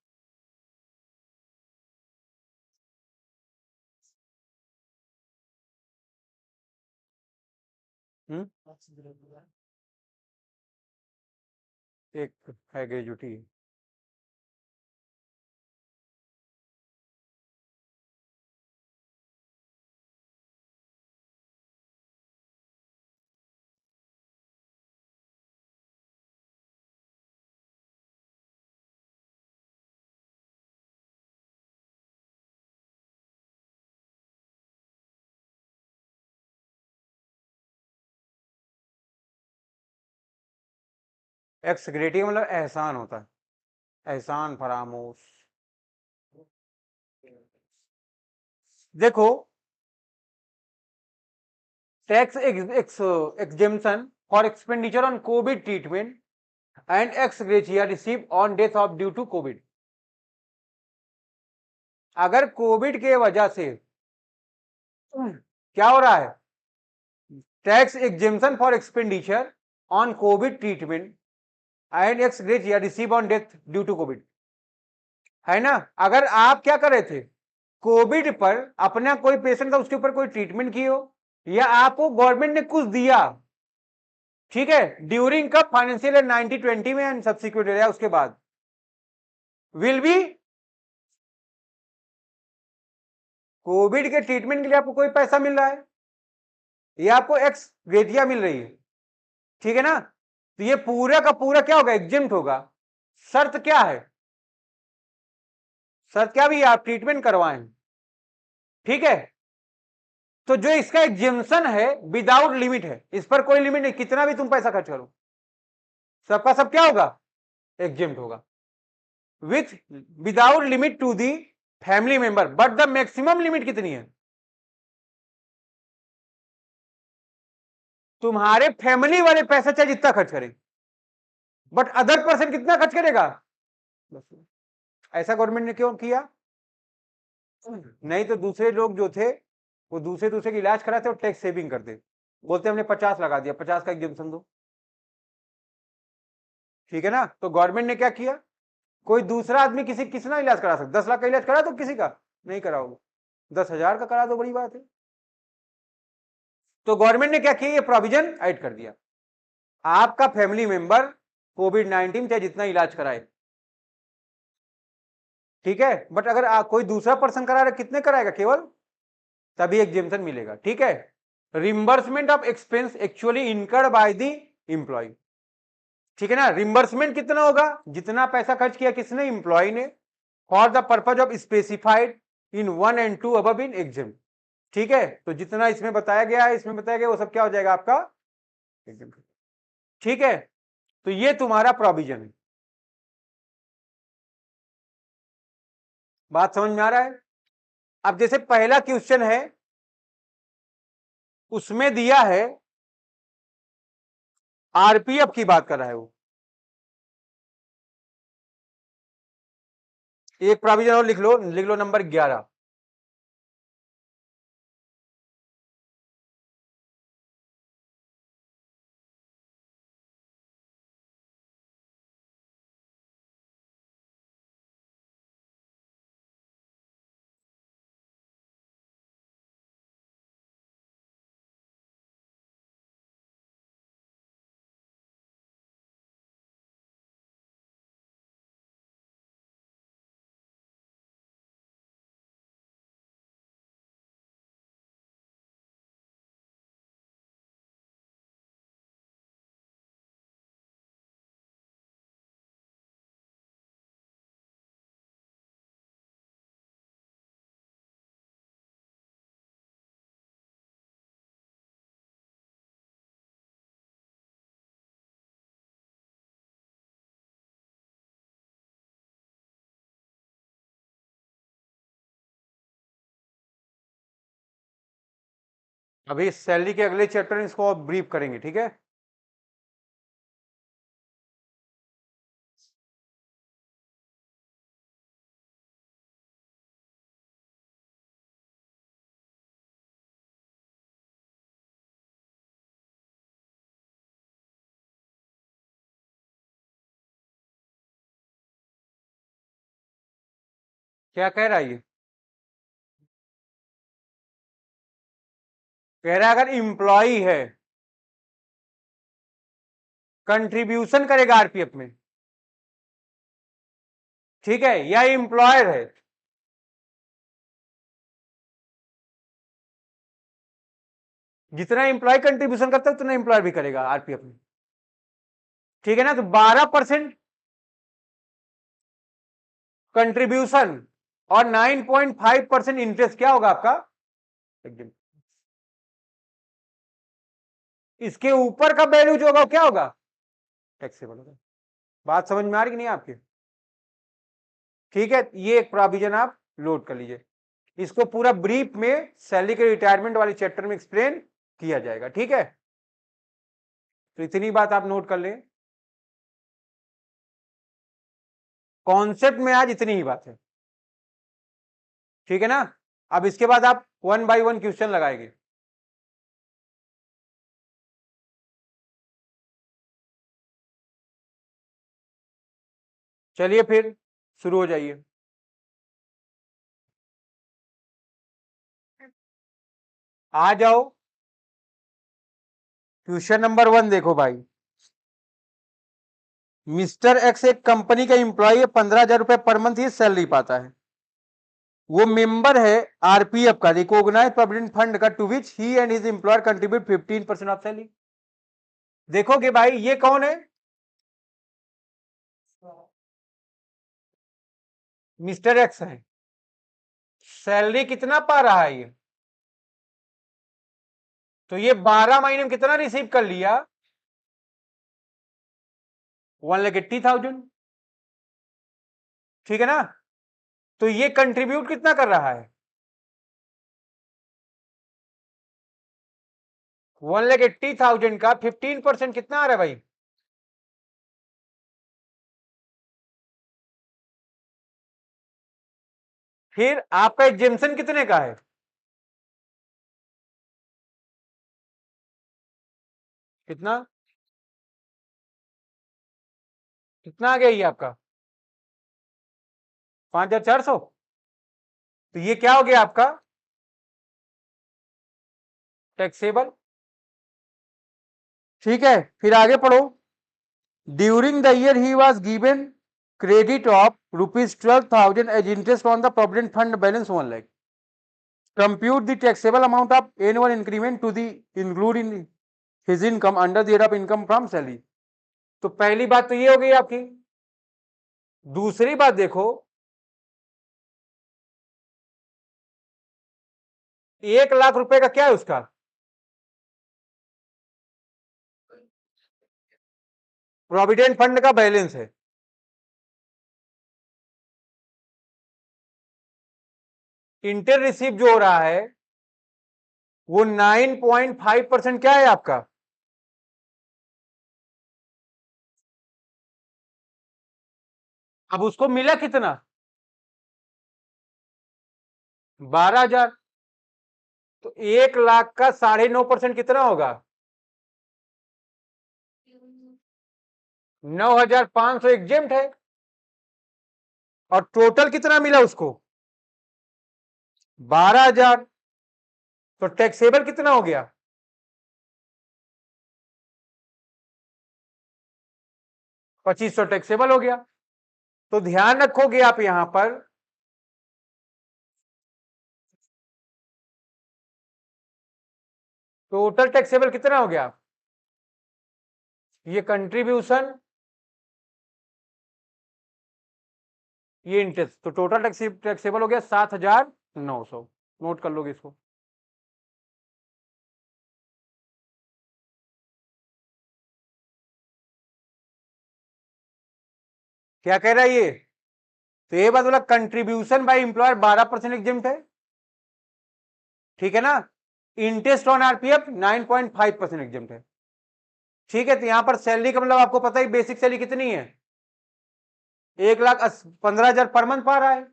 एक है ग्रेजुटी। एक्स ग्रेटी मतलब एहसान होता है, एहसान फरामोश। देखो, tax exemption for expenditure on Covid treatment and ex gratia receive on death of due to Covid. अगर कोविड के वजह से क्या हो रहा है? Tax exemption for expenditure on Covid treatment and ex gratia receive on death due to Covid, है ना? अगर आप क्या कर रहे थे, कोविड पर अपना कोई पेशेंट था, उसके ऊपर कोई ट्रीटमेंट की हो, या आपको गवर्नमेंट ने कुछ दिया, ठीक है, ड्यूरिंग कब? फाइनेंशियल ईयर 1920 में एंड सब्सिक्वेंट ईयर, उसके बाद विल बी कोविड के ट्रीटमेंट के लिए आपको कोई पैसा मिल रहा है या आपको एक्स ग्रेटिया मिल रही है, ठीक है ना? तो ये पूरा का पूरा क्या होगा, एग्जिम्ट होगा। शर्त क्या है, शर्त क्या भी, आप ट्रीटमेंट करवाएं, ठीक है। तो जो इसका एग्जिम्पशन है विदाउट लिमिट है, इस पर कोई लिमिट नहीं, कितना भी तुम पैसा खर्च करो सबका सब क्या होगा, एग्जिम्ट होगा। With without limit to the family member, but the maximum limit कितनी है, तुम्हारे फैमिली वाले पैसा चाहे जितना खर्च करें, बट अदर पर्सन कितना खर्च करेगा, ऐसा गवर्नमेंट ने क्यों किया, नहीं तो दूसरे लोग जो थे वो दूसरे दूसरे का इलाज कराते और टैक्स सेविंग करते, बोलते हमने 50 लगा दिया, 50 का एग्जाम्पशन दो, ठीक है ना। तो गवर्नमेंट ने क्या किया, कोई दूसरा आदमी किसी कितना इलाज करा सकता, 10 लाख का इलाज करा दो किसी का, नहीं कराओगे, 10,000 का करा दो, बड़ी बात है। तो गवर्नमेंट ने क्या किया, ये प्रोविजन ऐड कर दिया, आपका फैमिली मेंबर कोविड-19 चाहे जितना इलाज कराए, ठीक है, बट अगर कोई दूसरा पर्सन करा रहा है, कितने कराएगा, केवल तभी एग्जेम्पशन मिलेगा, ठीक है। Reimbursement of expense actually incurred by the employee, ठीक है ना। रिम्बर्समेंट कितना होगा, जितना पैसा खर्च किया किसने, एम्प्लॉय ने, for the purpose of specified in 1 and 2 above in exam, ठीक है। तो जितना इसमें बताया गया है, इसमें बताया गया, वो सब क्या हो जाएगा आपका, ठीक है। तो ये तुम्हारा प्रोविजन है, बात समझ में आ रहा है। अब जैसे पहला क्वेश्चन है, उसमें दिया है आरपीएफ की बात कर रहा है वो, एक प्रोविजन और लिख लो नंबर 11, अभी सैलरी के अगले चैप्टर में इसको ब्रीफ करेंगे, ठीक है। क्या कह रहा है ये, कह रहा है अगर इंप्लॉई है कंट्रीब्यूशन करेगा आरपीएफ में, ठीक है, या एम्प्लॉयर है, जितना एम्प्लॉय कंट्रीब्यूशन करता है उतना एम्प्लॉयर भी करेगा आरपीएफ में, ठीक है ना। तो 12% कंट्रीब्यूशन और 9.5% इंटरेस्ट क्या होगा आपका, इसके ऊपर का वैल्यू जो होगा क्या होगा, टैक्सेबल होगा। बात समझ में आ रही कि नहीं आपके, ठीक है। ये एक प्रोविजन आप नोट कर लीजिए, इसको पूरा ब्रीफ में सैलरी के रिटायरमेंट वाले चैप्टर में एक्सप्लेन किया जाएगा, ठीक है। तो इतनी बात आप नोट कर लें, कॉन्सेप्ट में आज इतनी ही बात है, ठीक है ना। अब इसके बाद आप 1 by 1 क्वेश्चन लगाएंगे, चलिए फिर शुरू हो जाइए। आ जाओ, क्वेश्चन नंबर 1 देखो भाई, मिस्टर एक्स एक कंपनी का एम्प्लॉय है, 15,000 रुपए पर मंथ ही सैलरी पाता है, वो मेंबर है आरपीएफ का, रिकॉग्नाइज प्रोविडेंट फंड का, to which he and his employer contribute 15% of salary. देखोगे भाई ये कौन है, मिस्टर एक्स है। सैलरी कितना पा रहा है ये, तो ये 12 महीने में कितना रिसीव कर लिया, 1,80,000, ठीक है ना। तो ये कंट्रीब्यूट कितना कर रहा है, 1,80,000 का 15% कितना आ रहा है भाई, फिर आपका एग्जेम्पशन कितने का है, कितना, कितना आ गया ये आपका 5,400। तो ये क्या हो गया आपका टैक्सेबल, ठीक है। फिर आगे पढ़ो, during the year he was given credit of ₹12,000 as interest on the provident fund balance 1 lakh. Compute the taxable amount of annual increment to the include in his income under the head of income from salary. तो पहली बात तो ये हो गई आपकी। दूसरी बात देखो, 1 लाख रुपए का क्या है उसका, प्रोविडेंट फंड का बैलेंस है। इंटर रिसीव जो हो रहा है वो 9.5% क्या है आपका, अब उसको मिला कितना, 12,000। तो 1 लाख का 9.5% कितना होगा, 9,500 एग्जेम्प्ट है। और टोटल कितना मिला उसको, 12,000। तो टैक्सेबल कितना हो गया, 2,500 टैक्सेबल हो गया। तो ध्यान रखोगे आप यहां पर, टोटल टैक्सेबल कितना हो गया, ये कंट्रीब्यूशन, ये इंटरेस्ट, तो टोटल टैक्सेबल हो गया 7,900। नोट कर लोगे इसको। क्या कह रहा है ये, तो ये बात बोला कंट्रीब्यूशन बाय एम्प्लॉयर 12% एग्जेम्प्ट है, ठीक है ना। इंटरेस्ट ऑन आरपीएफ 9.5% एग्जेम्प्ट है, ठीक है। तो यहां पर सैलरी का मतलब आपको पता ही बेसिक सैलरी कितनी है, 1,15,000 पर मंथ पा रहा है।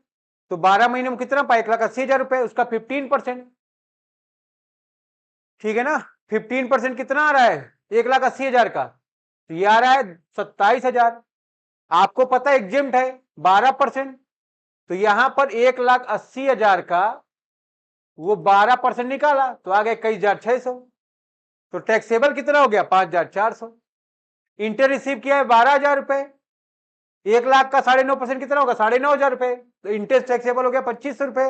तो 12 महीने में कितना पाए, 1,80,000 रुपए, उसका 15%, ठीक है ना। 15% कितना आ रहा है 1,80,000 का, तो ये आ रहा है 27,000। आपको पता है एग्जेम्प्ट है 12%, तो यहां पर 1,80,000 का वो 12% निकाला तो आ गया 21,600। तो टैक्सेबल कितना हो गया 5,400। इंटर रिसीव किया है 12,000 रुपए, 1 लाख का 9.5% कितना होगा 9,500 रुपए, तो इंटरेस्ट टैक्सेबल हो गया 2,500 रुपए।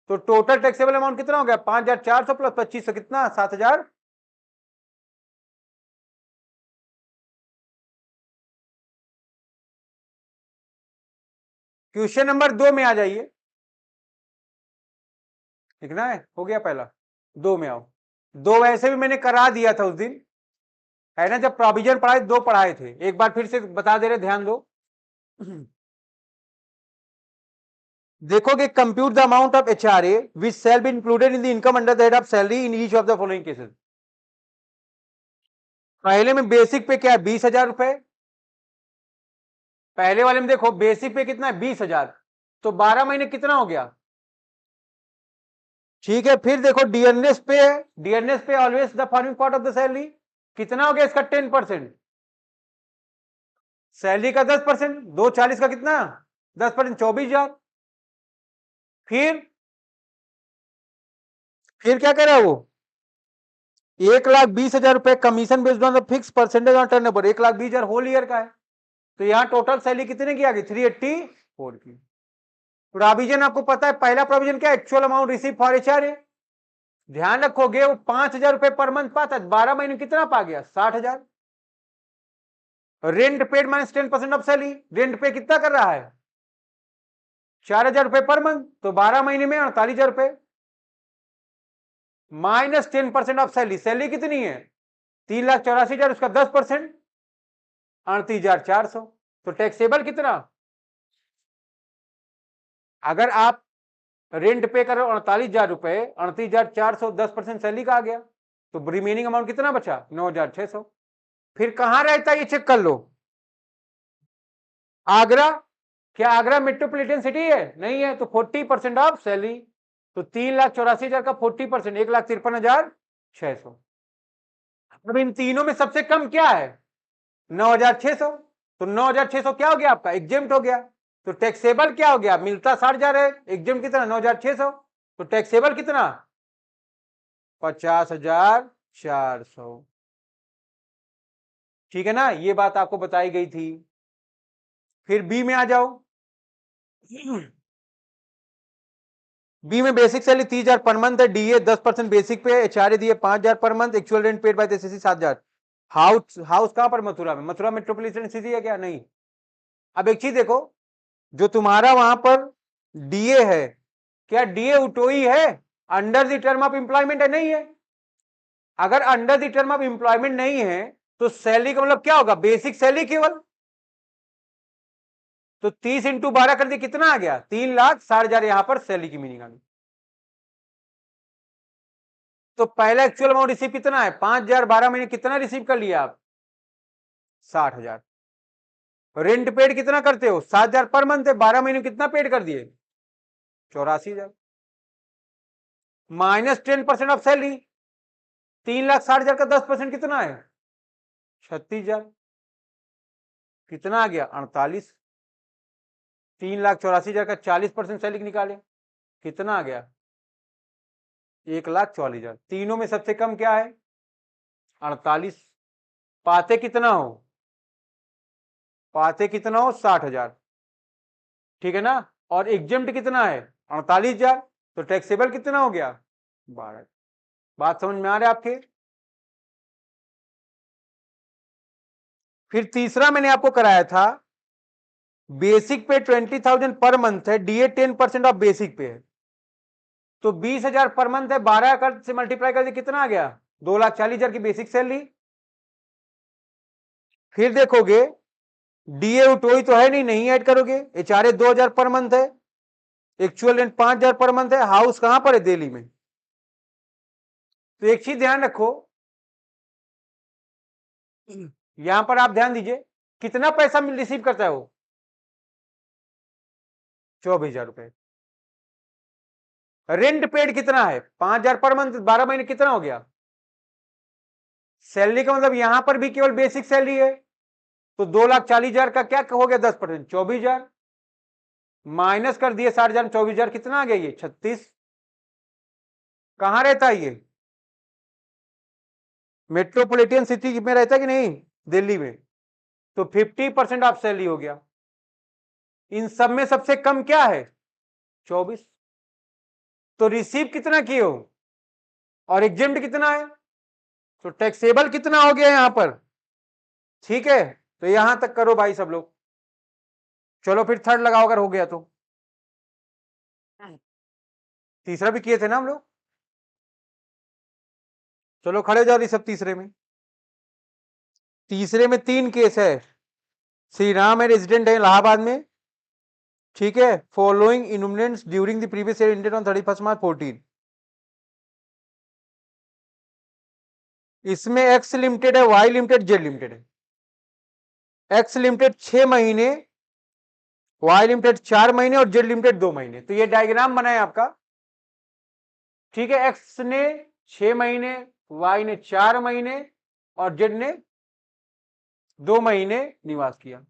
तो टोटल टैक्सेबल अमाउंट कितना हो गया 5,400 प्लस 2,500 कितना 7,000। क्वेश्चन नंबर 2 में आ जाइए, लिखना है, हो गया पहला, 2 में आओ। 2 वैसे भी मैंने करा दिया था उस दिन, है ना, जब प्रोविजन पढ़ाए 2 पढ़ाए थे, एक बार फिर से बता दे रहे, ध्यान दो। देखोगे compute the amount of HRA which shall be included in the income under the head of salary in each of the following cases. पहले में बेसिक पे क्या है 20,000 रुपए, पहले वाले में देखो बेसिक पे कितना है 20,000, तो 12 महीने कितना हो गया, ठीक है। फिर देखो डीएनएस पे है, डीएनएस पे always the forming part of the salary, कितना हो गया इसका 10%, सैलरी का 10%, 240 का कितना 10%, 24,000। फिर क्या कह रहा है वो, 1,20,000 रुपए commission based on the fix percentage on turnover, 1,20,000 whole year का है। तो यहां टोटल सैलरी कितने की आ गई 384 की। प्रोविजन आपको पता है पहला प्रोविजन क्या, actual amount receive for HRA. ध्यान रखोगे वो 5,000 रुपए पर मंथ पाता है, 12 महीने कितना पा गया 60,000। Rent paid minus 10% of salary, rent पे कितना कर रहा है 4,000 रुपए पर मंथ, तो 12 महीने में 48,000 रुपए माइनस 10% ऑफ सैलरी, सैलरी कितनी है 3,84,000, उसका 10% 38,400, तो टैक्सेबल कितना, अगर आप रेंट पे करो 48,000 रुपए, 38,400 10% सैलरी का आ गया, तो रिमेनिंग अमाउंट कितना बचा 9,600। फिर कहां रहता है ये चेक कर लो, आगरा, क्या आगरा मेट्रोपॉलिटन सिटी है, नहीं है, तो 40% ऑफ सैलरी, तो 3,84,000 का 40% 1,53,600। अब इन तीनों में सबसे कम क्या है 9,600, तो 9,600 क्या हो गया आपका एग्जेम्प्ट हो गया, तो टैक्सेबल क्या हो गया, मिलता 60,000 है, एग्जेम्प्ट कितना 9,600, तो टैक्सेबल कितना 50,400। ठीक है ना, ये बात आपको बताई गई थी। फिर बी में आ जाओ, बी में बेसिक सैलरी 30,000 पर मंथ है, डीए 10% बेसिक पे, एचआरए दिए 5,000 per month, actual rent paid by SSC 7,000। House house कहां पर, मथुरा में, मथुरा मेट्रोपॉलिटन सिटी है क्या, नहीं। अब एक चीज देखो, जो तुम्हारा वहां पर डीए है, क्या डीए उटोई है, under the term of employment है, नहीं है। अगर under the term of employment नहीं है तो सैलरी का मतलब क्या होगा, बेसिक सैलरी केवल, तो 30 इंटू 12 कर दिए, कितना आ गया 3,60,000, यहां पर सैलरी की मीनिंग आ गई। तो पहला एक्चुअल अमाउंट रिसीव कितना है 5,000, 12 महीने कितना रिसीव कर लिया आप 60,000। रेंट पेड कितना करते हो 7,000 पर मंथ है, 12 महीने कितना पेड कर दिए 84,000, माइनस 10% ऑफ सैलरी, 3,60,000 का 10% कितना है 36,000, कितना आ गया 48, 3,84,000 का 40% सैलरी निकाले, कितना आ गया 1,44,000। तीनों में सबसे कम क्या है 48, पाते कितना हो, पाते कितना हो 60,000, ठीक है ना, और एग्जेम्प्ट कितना है 48,000, तो टैक्सेबल कितना हो गया 12। बात समझ में आ रहा है आपके। फिर तीसरा मैंने आपको कराया था, बेसिक पे 20,000 पर मंथ है, डीए 10% ऑफ बेसिक पे है, तो 20,000 पर मंथ है, 12 कर से मल्टीप्लाई कर दिया, कितना आ गया 2,40,000 की बेसिक सैलरी। फिर देखोगे डीए उटोई तो है नहीं, नहीं ऐड करोगे, एचआरए 2,000 पर मंथ है, एक्चुअल रेंट 5,000 पर मंथ है, हाउस कहां पर है दिल्ली में। तो एक चीज ध्यान रखो, यहां पर आप ध्यान दीजिए, कितना पैसा रिसीव करता है वो 24,000 रुपए। रेंट पेड कितना है 5,000 पर मंथ, 12 महीने कितना हो गया, सैलरी का मतलब यहां पर भी केवल बेसिक सैलरी है, तो 2,40,000 का क्या हो गया 10%, 24,000, माइनस कर दिए 60,000, 24,000 कितना आ गया ये 36। कहां रहता है ये मेट्रोपॉलिटन सिटी में रहता है कि नहीं, दिल्ली में, तो 50% ऑफ सैलरी हो गया। इन सब में सबसे कम क्या है 24, तो रिसीव कितना किए हो और एग्जेम्प्ट कितना है, तो टैक्सेबल कितना हो गया यहां पर, ठीक है, तो यहां तक करो भाई सब लोग। चलो फिर थर्ड लगाओ अगर हो गया तो, तीसरा भी किए थे ना हम लोग, चलो खड़े हो जाओ सब तीसरे में। तीसरे में 3 केस है, श्री राम है, रेजिडेंट है इलाहाबाद में, ठीक है, following emoluments during the previous year ended on 31 March 14। इसमें एक्स लिमिटेड है, वाई लिमिटेड, जेड लिमिटेड है। एक्स लिमिटेड 6 महीने, वाई लिमिटेड 4 महीने और जेड लिमिटेड 2 महीने। तो ये डायग्राम बना है आपका, ठीक है, एक्स ने 6 महीने, वाई ने 4 महीने और जेड ने 2 महीने निवास किया।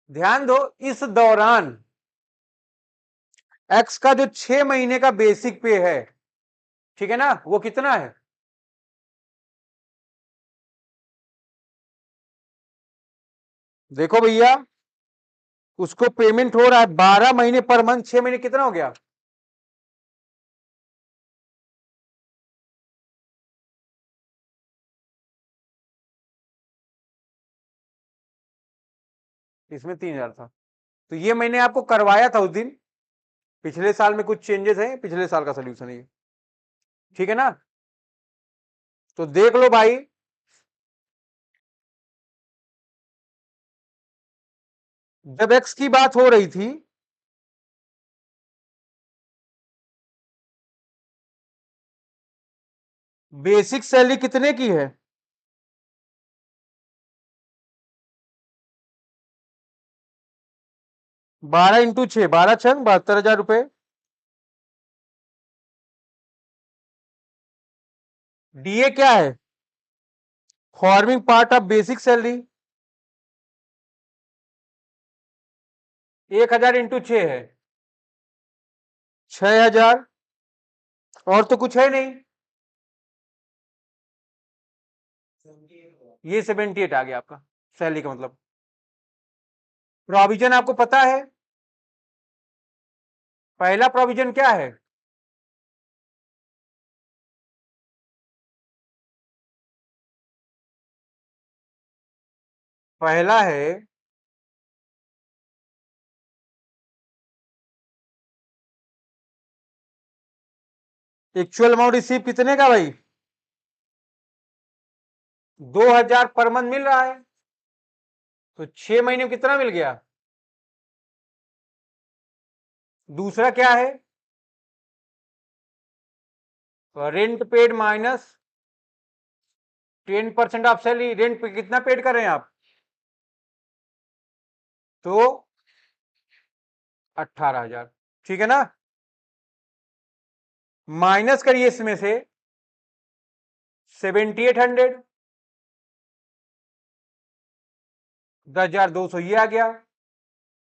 ध्यान दो, इस दौरान एक्स का जो 6 महीने का बेसिक पे है, ठीक है ना, वो कितना है, देखो भैया, उसको पेमेंट हो रहा है 12 महीने पर मंथ, 6 महीने कितना हो गया इसमें 3,000 था। तो ये मैंने आपको करवाया था उस दिन, पिछले साल में कुछ चेंजेस हैं, पिछले साल का सोल्यूशन है ये, ठीक है ना। तो देख लो भाई, जब एक्स की बात हो रही थी बेसिक सैलरी कितने की है? 12 × 6, 12×6 = 72,000 रुपए। डीए क्या है? Forming part of basic salary. 1,000 × 6 है 6,000, और तो कुछ है नहीं। ये 78 आ गया आपका सैलरी का मतलब। प्रोविजन आपको पता है, पहला प्रोविजन क्या है? पहला है एक्चुअल अमाउंट रिसीव कितने का भाई? 2,000 पर मंथ मिल रहा है, तो 6 महीने में कितना मिल गया? दूसरा क्या है? Rent paid minus 10% of salary. Rent पे कितना पेड कर रहे हैं आप? तो 18,000, ठीक है ना। माइनस करिए इसमें से 7,800, 10,200 ये आ गया।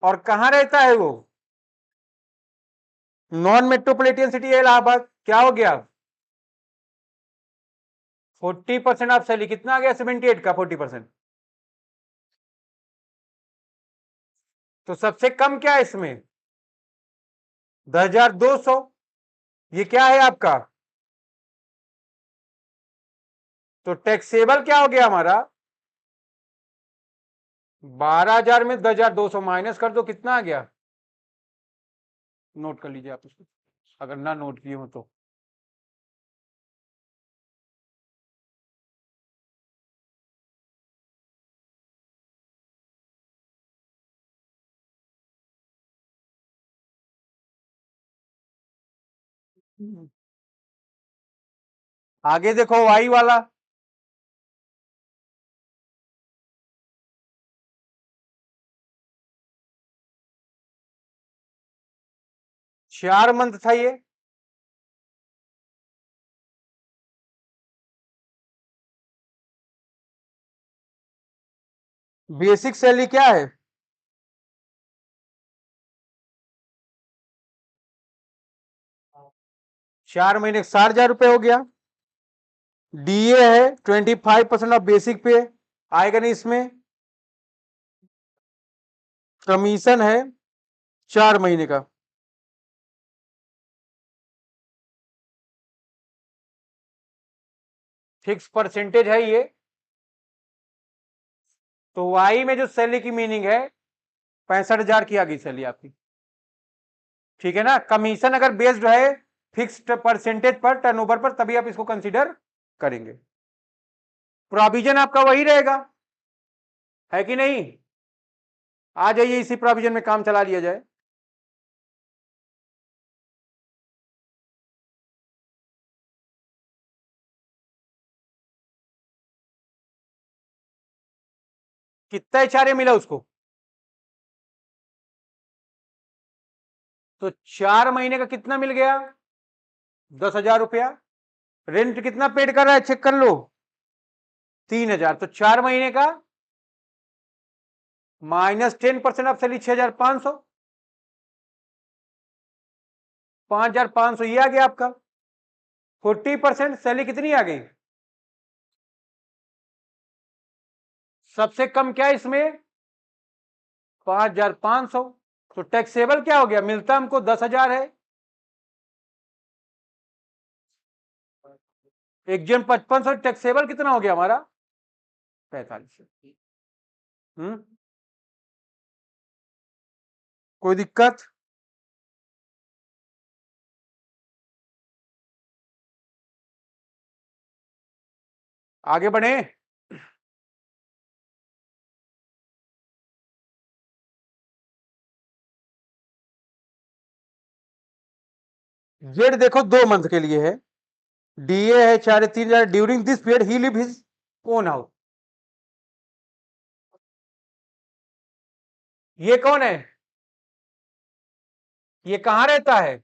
और कहां रहता है वो? नॉन मेट्रोपॉलिटन सिटी है इलाहाबाद। क्या हो गया? 40% ऑफ सैलरी कितना आ गया? 78 का 40%। तो सबसे कम क्या है इसमें? 10,200। ये क्या है आपका? तो टैक्सेबल क्या हो गया हमारा? 12,000 में 10,200 माइनस कर दो, कितना आ गया? नोट कर लीजिए आप इसको, अगर ना नोट किए हो तो। आगे देखो वाई वाला। 4 मंथ था ये। बेसिक सैलरी क्या है? 4 महीने 60,000 रुपए हो गया। डीए है 25% ऑफ बेसिक पे, आएगा नहीं इसमें। कमीशन है 4 महीने का। फिक्स परसेंटेज है ये। तो वाई में जो सैलरी की मीनिंग है 65,000 की आ गई सैलरी आपकी, ठीक है ना। कमीशन अगर बेस्ड है फिक्स्ड परसेंटेज पर टर्नओवर पर, तभी आप इसको कंसीडर करेंगे। प्रोविजन आपका वही रहेगा, है कि नहीं? आ जाइए इसी प्रोविजन में काम चला लिया जाए। कितना एचआरए मिला उसको? तो 4 महीने का कितना मिल गया? 10,000 रुपया। रेंट कितना पेड कर रहा है चेक कर लो, 3,000। तो 4 महीने का माइनस 10% ऑफ सैलरी 6,500, 5,500 ये आ गया आपका। 40% सैलरी कितनी आ गई? सबसे कम क्या है इसमें? 5,500। तो टैक्सेबल क्या हो गया? मिलता हमको 10,000 है। एग्जाम 5500, टैक्सेबल कितना हो गया हमारा? 45। कोई दिक्कत? आगे बढ़े। जेड देखो 2 मंथ के लिए है, डीए है 3,500। During this period he live his own house. ये कौन है? ये कहां रहता है?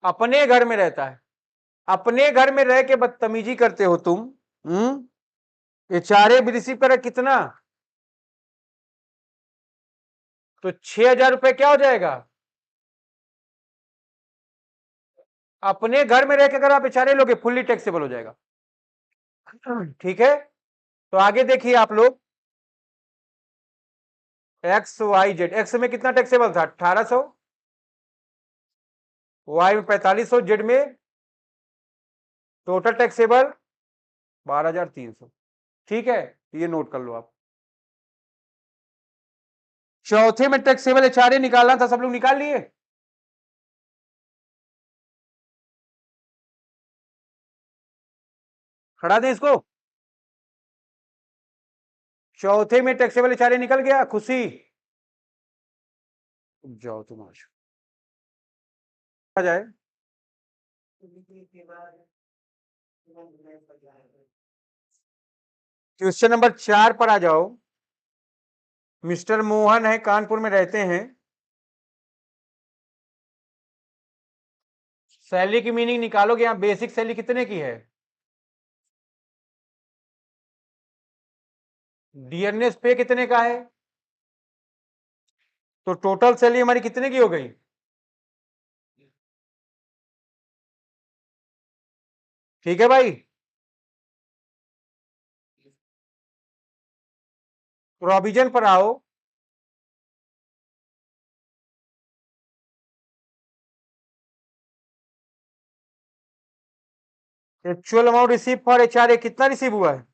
अपने घर में रहता है। अपने घर में रह के बदतमीजी करते हो तुम। ये चारे भी रिसीव करे कितना? तो 6,000 रुपए क्या हो जाएगा? अपने घर में रह के अगर आप बेचारे लोगे फुल्ली टैक्सेबल हो जाएगा। ठीक है, तो आगे देखिए आप लोग। एक्स वाई जेड, एक्स में कितना टैक्सेबल था? 1,800, वाई में 4,500, जेड में टोटल टैक्सेबल 12,300। ठीक है, ये नोट कर लो आप। चौथे में टैक्सेबल एचआरए निकालना था, सब लोग निकाल लिए? खड़ा दें इसको। चौथे में टैक्सेबल एचआरए निकल गया, खुशी जाओ तुम आज आ जाए। क्वेश्चन नंबर 4 पर आ जाओ। मिस्टर मोहन है, कानपुर में रहते हैं। सैलरी की मीनिंग निकालोगे, यहां बेसिक सैलरी कितने की है? डियरनेस पे कितने का है? तो टोटल सैलरी हमारी कितने की हो गई? ठीक है भाई। प्रोविजन पर आओ। Actual amount receive for HRA कितना रिसीव हुआ है?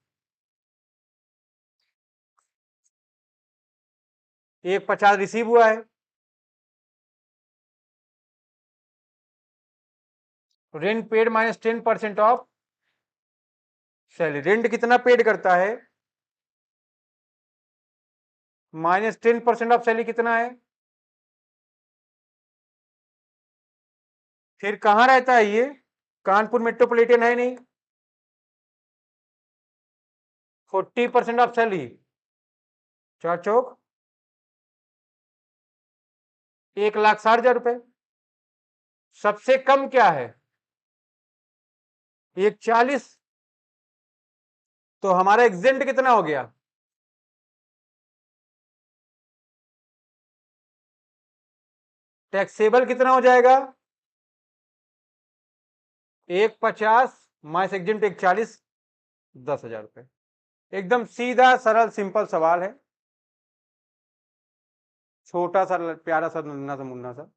150 रिसीव हुआ है। Rent paid minus 10% of salary. Rent कितना पेड करता है? माइनस 10% ऑफ सैलरी कितना है? फिर कहां रहता है ये? कानपुर मेट्रोपॉलिटन है नहीं। 40% ऑफ सैलरी, 4 चौक 1,60,000 रुपए। सबसे कम क्या है? 1,40। तो हमारा एग्जेंट कितना हो गया? टैक्सेबल कितना हो जाएगा? 1,50 माइनस एग्जेंट 1,40, 10,000 रुपए। एकदम सीधा सरल सिंपल सवाल है, छोटा सा प्यारा सा नन्ना सा मुन्ना सा।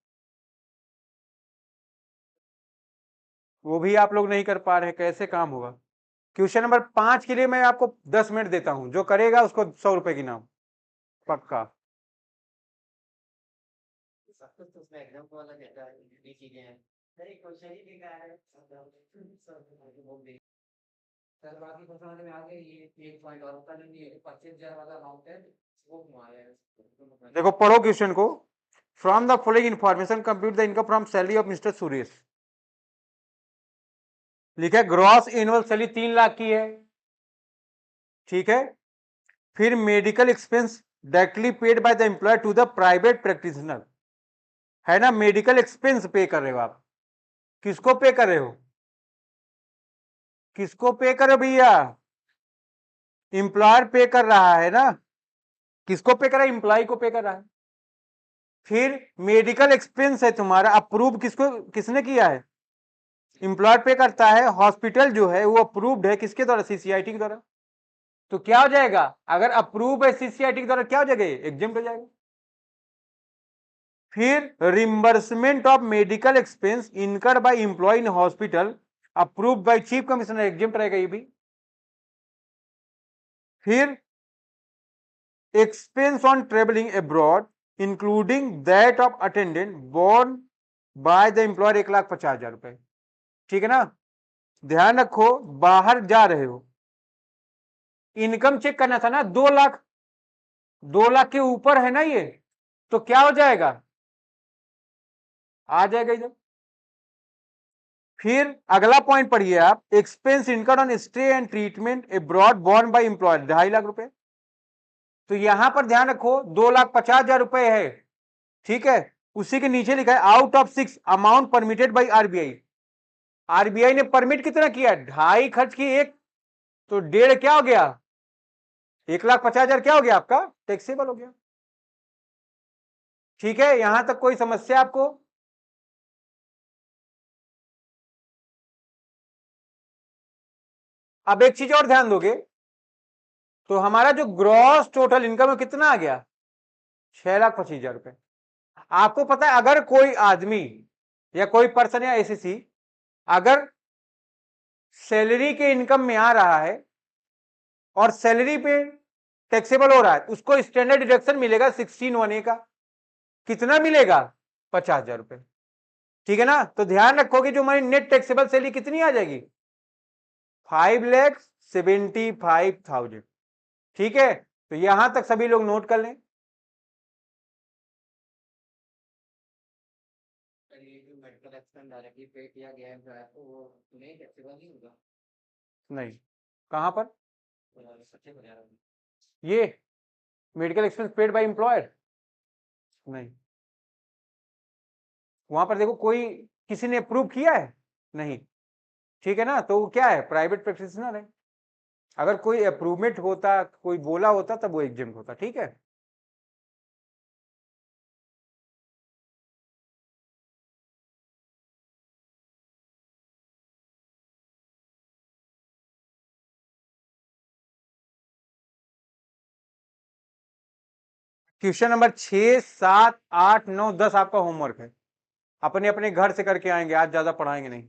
वो भी आप लोग नहीं कर पा रहे, कैसे काम होगा? क्वेश्चन नंबर 5 के लिए मैं आपको 10 मिनट देता हूं, जो करेगा उसको 100 रुपए की नाम पक्का। देखो पढ़ो क्वेश्चन को। From the following information compute the income from salary of mister Suresh. लिखा है ग्रॉस एनुअल सैलरी 3 लाख की है। ठीक है, फिर medical expense directly paid by the employer to the private practitioner, है ना? मेडिकल एक्सपेंस पे कर रहे हो आप। किसको पे कर रहे हो? किसको पे कर रहे हो भैया? एम्प्लॉयर पे कर रहा है ना? किसको पे कर रहा है? एम्प्लॉय को पे कर रहा है। फिर मेडिकल एक्सपेंस है तुम्हारा, अप्रूव किसको, किसने किया है? एम्प्लॉयर पे करता है। हॉस्पिटल जो है वो अप्रूव्ड है किसके द्वारा? सीसीआईटी के द्वारा। तो क्या हो जाएगा? अगर अप्रूव है सीसीआईटी के द्वारा, क्या हो जाएगा? एग्जेम्प्ट हो जाएगा। फिर reimbursement of medical expense incurred by employee in hospital approved by chief commissioner, exempt रहेगा ये भी। फिर expense on travelling abroad including that of attendant borne by the employer 1,50,000 रुपए। ठीक है ना, ध्यान रखो बाहर जा रहे हो, इनकम चेक करना था ना, 2 लाख, 2 लाख के ऊपर है ना ये, तो क्या हो जाएगा, आ जाएगा इधर। फिर अगला पॉइंट पढ़िए आप, expense income on stay and treatment abroad borne by employer 2.5 lakh रुपए। तो यहां पर ध्यान रखो 2,50,000 रुपए है, ठीक है, उसी के नीचे लिखा है out of 6 amount permitted by RBI. RBI ने परमिट कितना किया, 2.5 खर्च की 1, तो 1.5 क्या हो गया, 1,50,000 क्या हो गया आपका, टैक्सेबल हो गया। ठीक है, यहां तक कोई समस्या आपको? अब एक चीज और ध्यान दोगे, तो हमारा जो ग्रॉस टोटल इनकम है कितना आ गया, 6,25,000 रुपए। आपको पता है अगर कोई आदमी या कोई पर्सन या एसएससी अगर सैलरी के इनकम में आ रहा है और सैलरी पे टैक्सेबल हो रहा है, उसको स्टैंडर्ड डिडक्शन मिलेगा 16(1)(a) का, कितना मिलेगा, 50,000 रुपए। ठीक है ना, तो ध्यान रखो कि जो हमारी नेट टैक्सेबल सैलरी कितनी आ जाएगी, 5,75,000। ठीक है, तो यहां तक सभी लोग नोट कर लें। मेडिकल एक्सपेंस डायरेक्टली पे किया गया है तो वो नहीं टैक्सेबल नहीं होगा? नहीं, कहां पर सच्चे बता ये medical expense paid by employer, नहीं, वहां पर देखो कोई किसी ने अप्रूव किया है, नहीं। ठीक है ना, तो वो क्या है, प्राइवेट प्रैक्टिशनर है, अगर कोई अप्रूवमेंट होता, कोई बोला होता तब वो एग्जाम होता। ठीक है, क्वेश्चन नंबर 6, 7, 8, 9, 10 आपका होमवर्क है, अपने अपने घर से करके आएंगे, आज ज्यादा पढ़ाएंगे नहीं।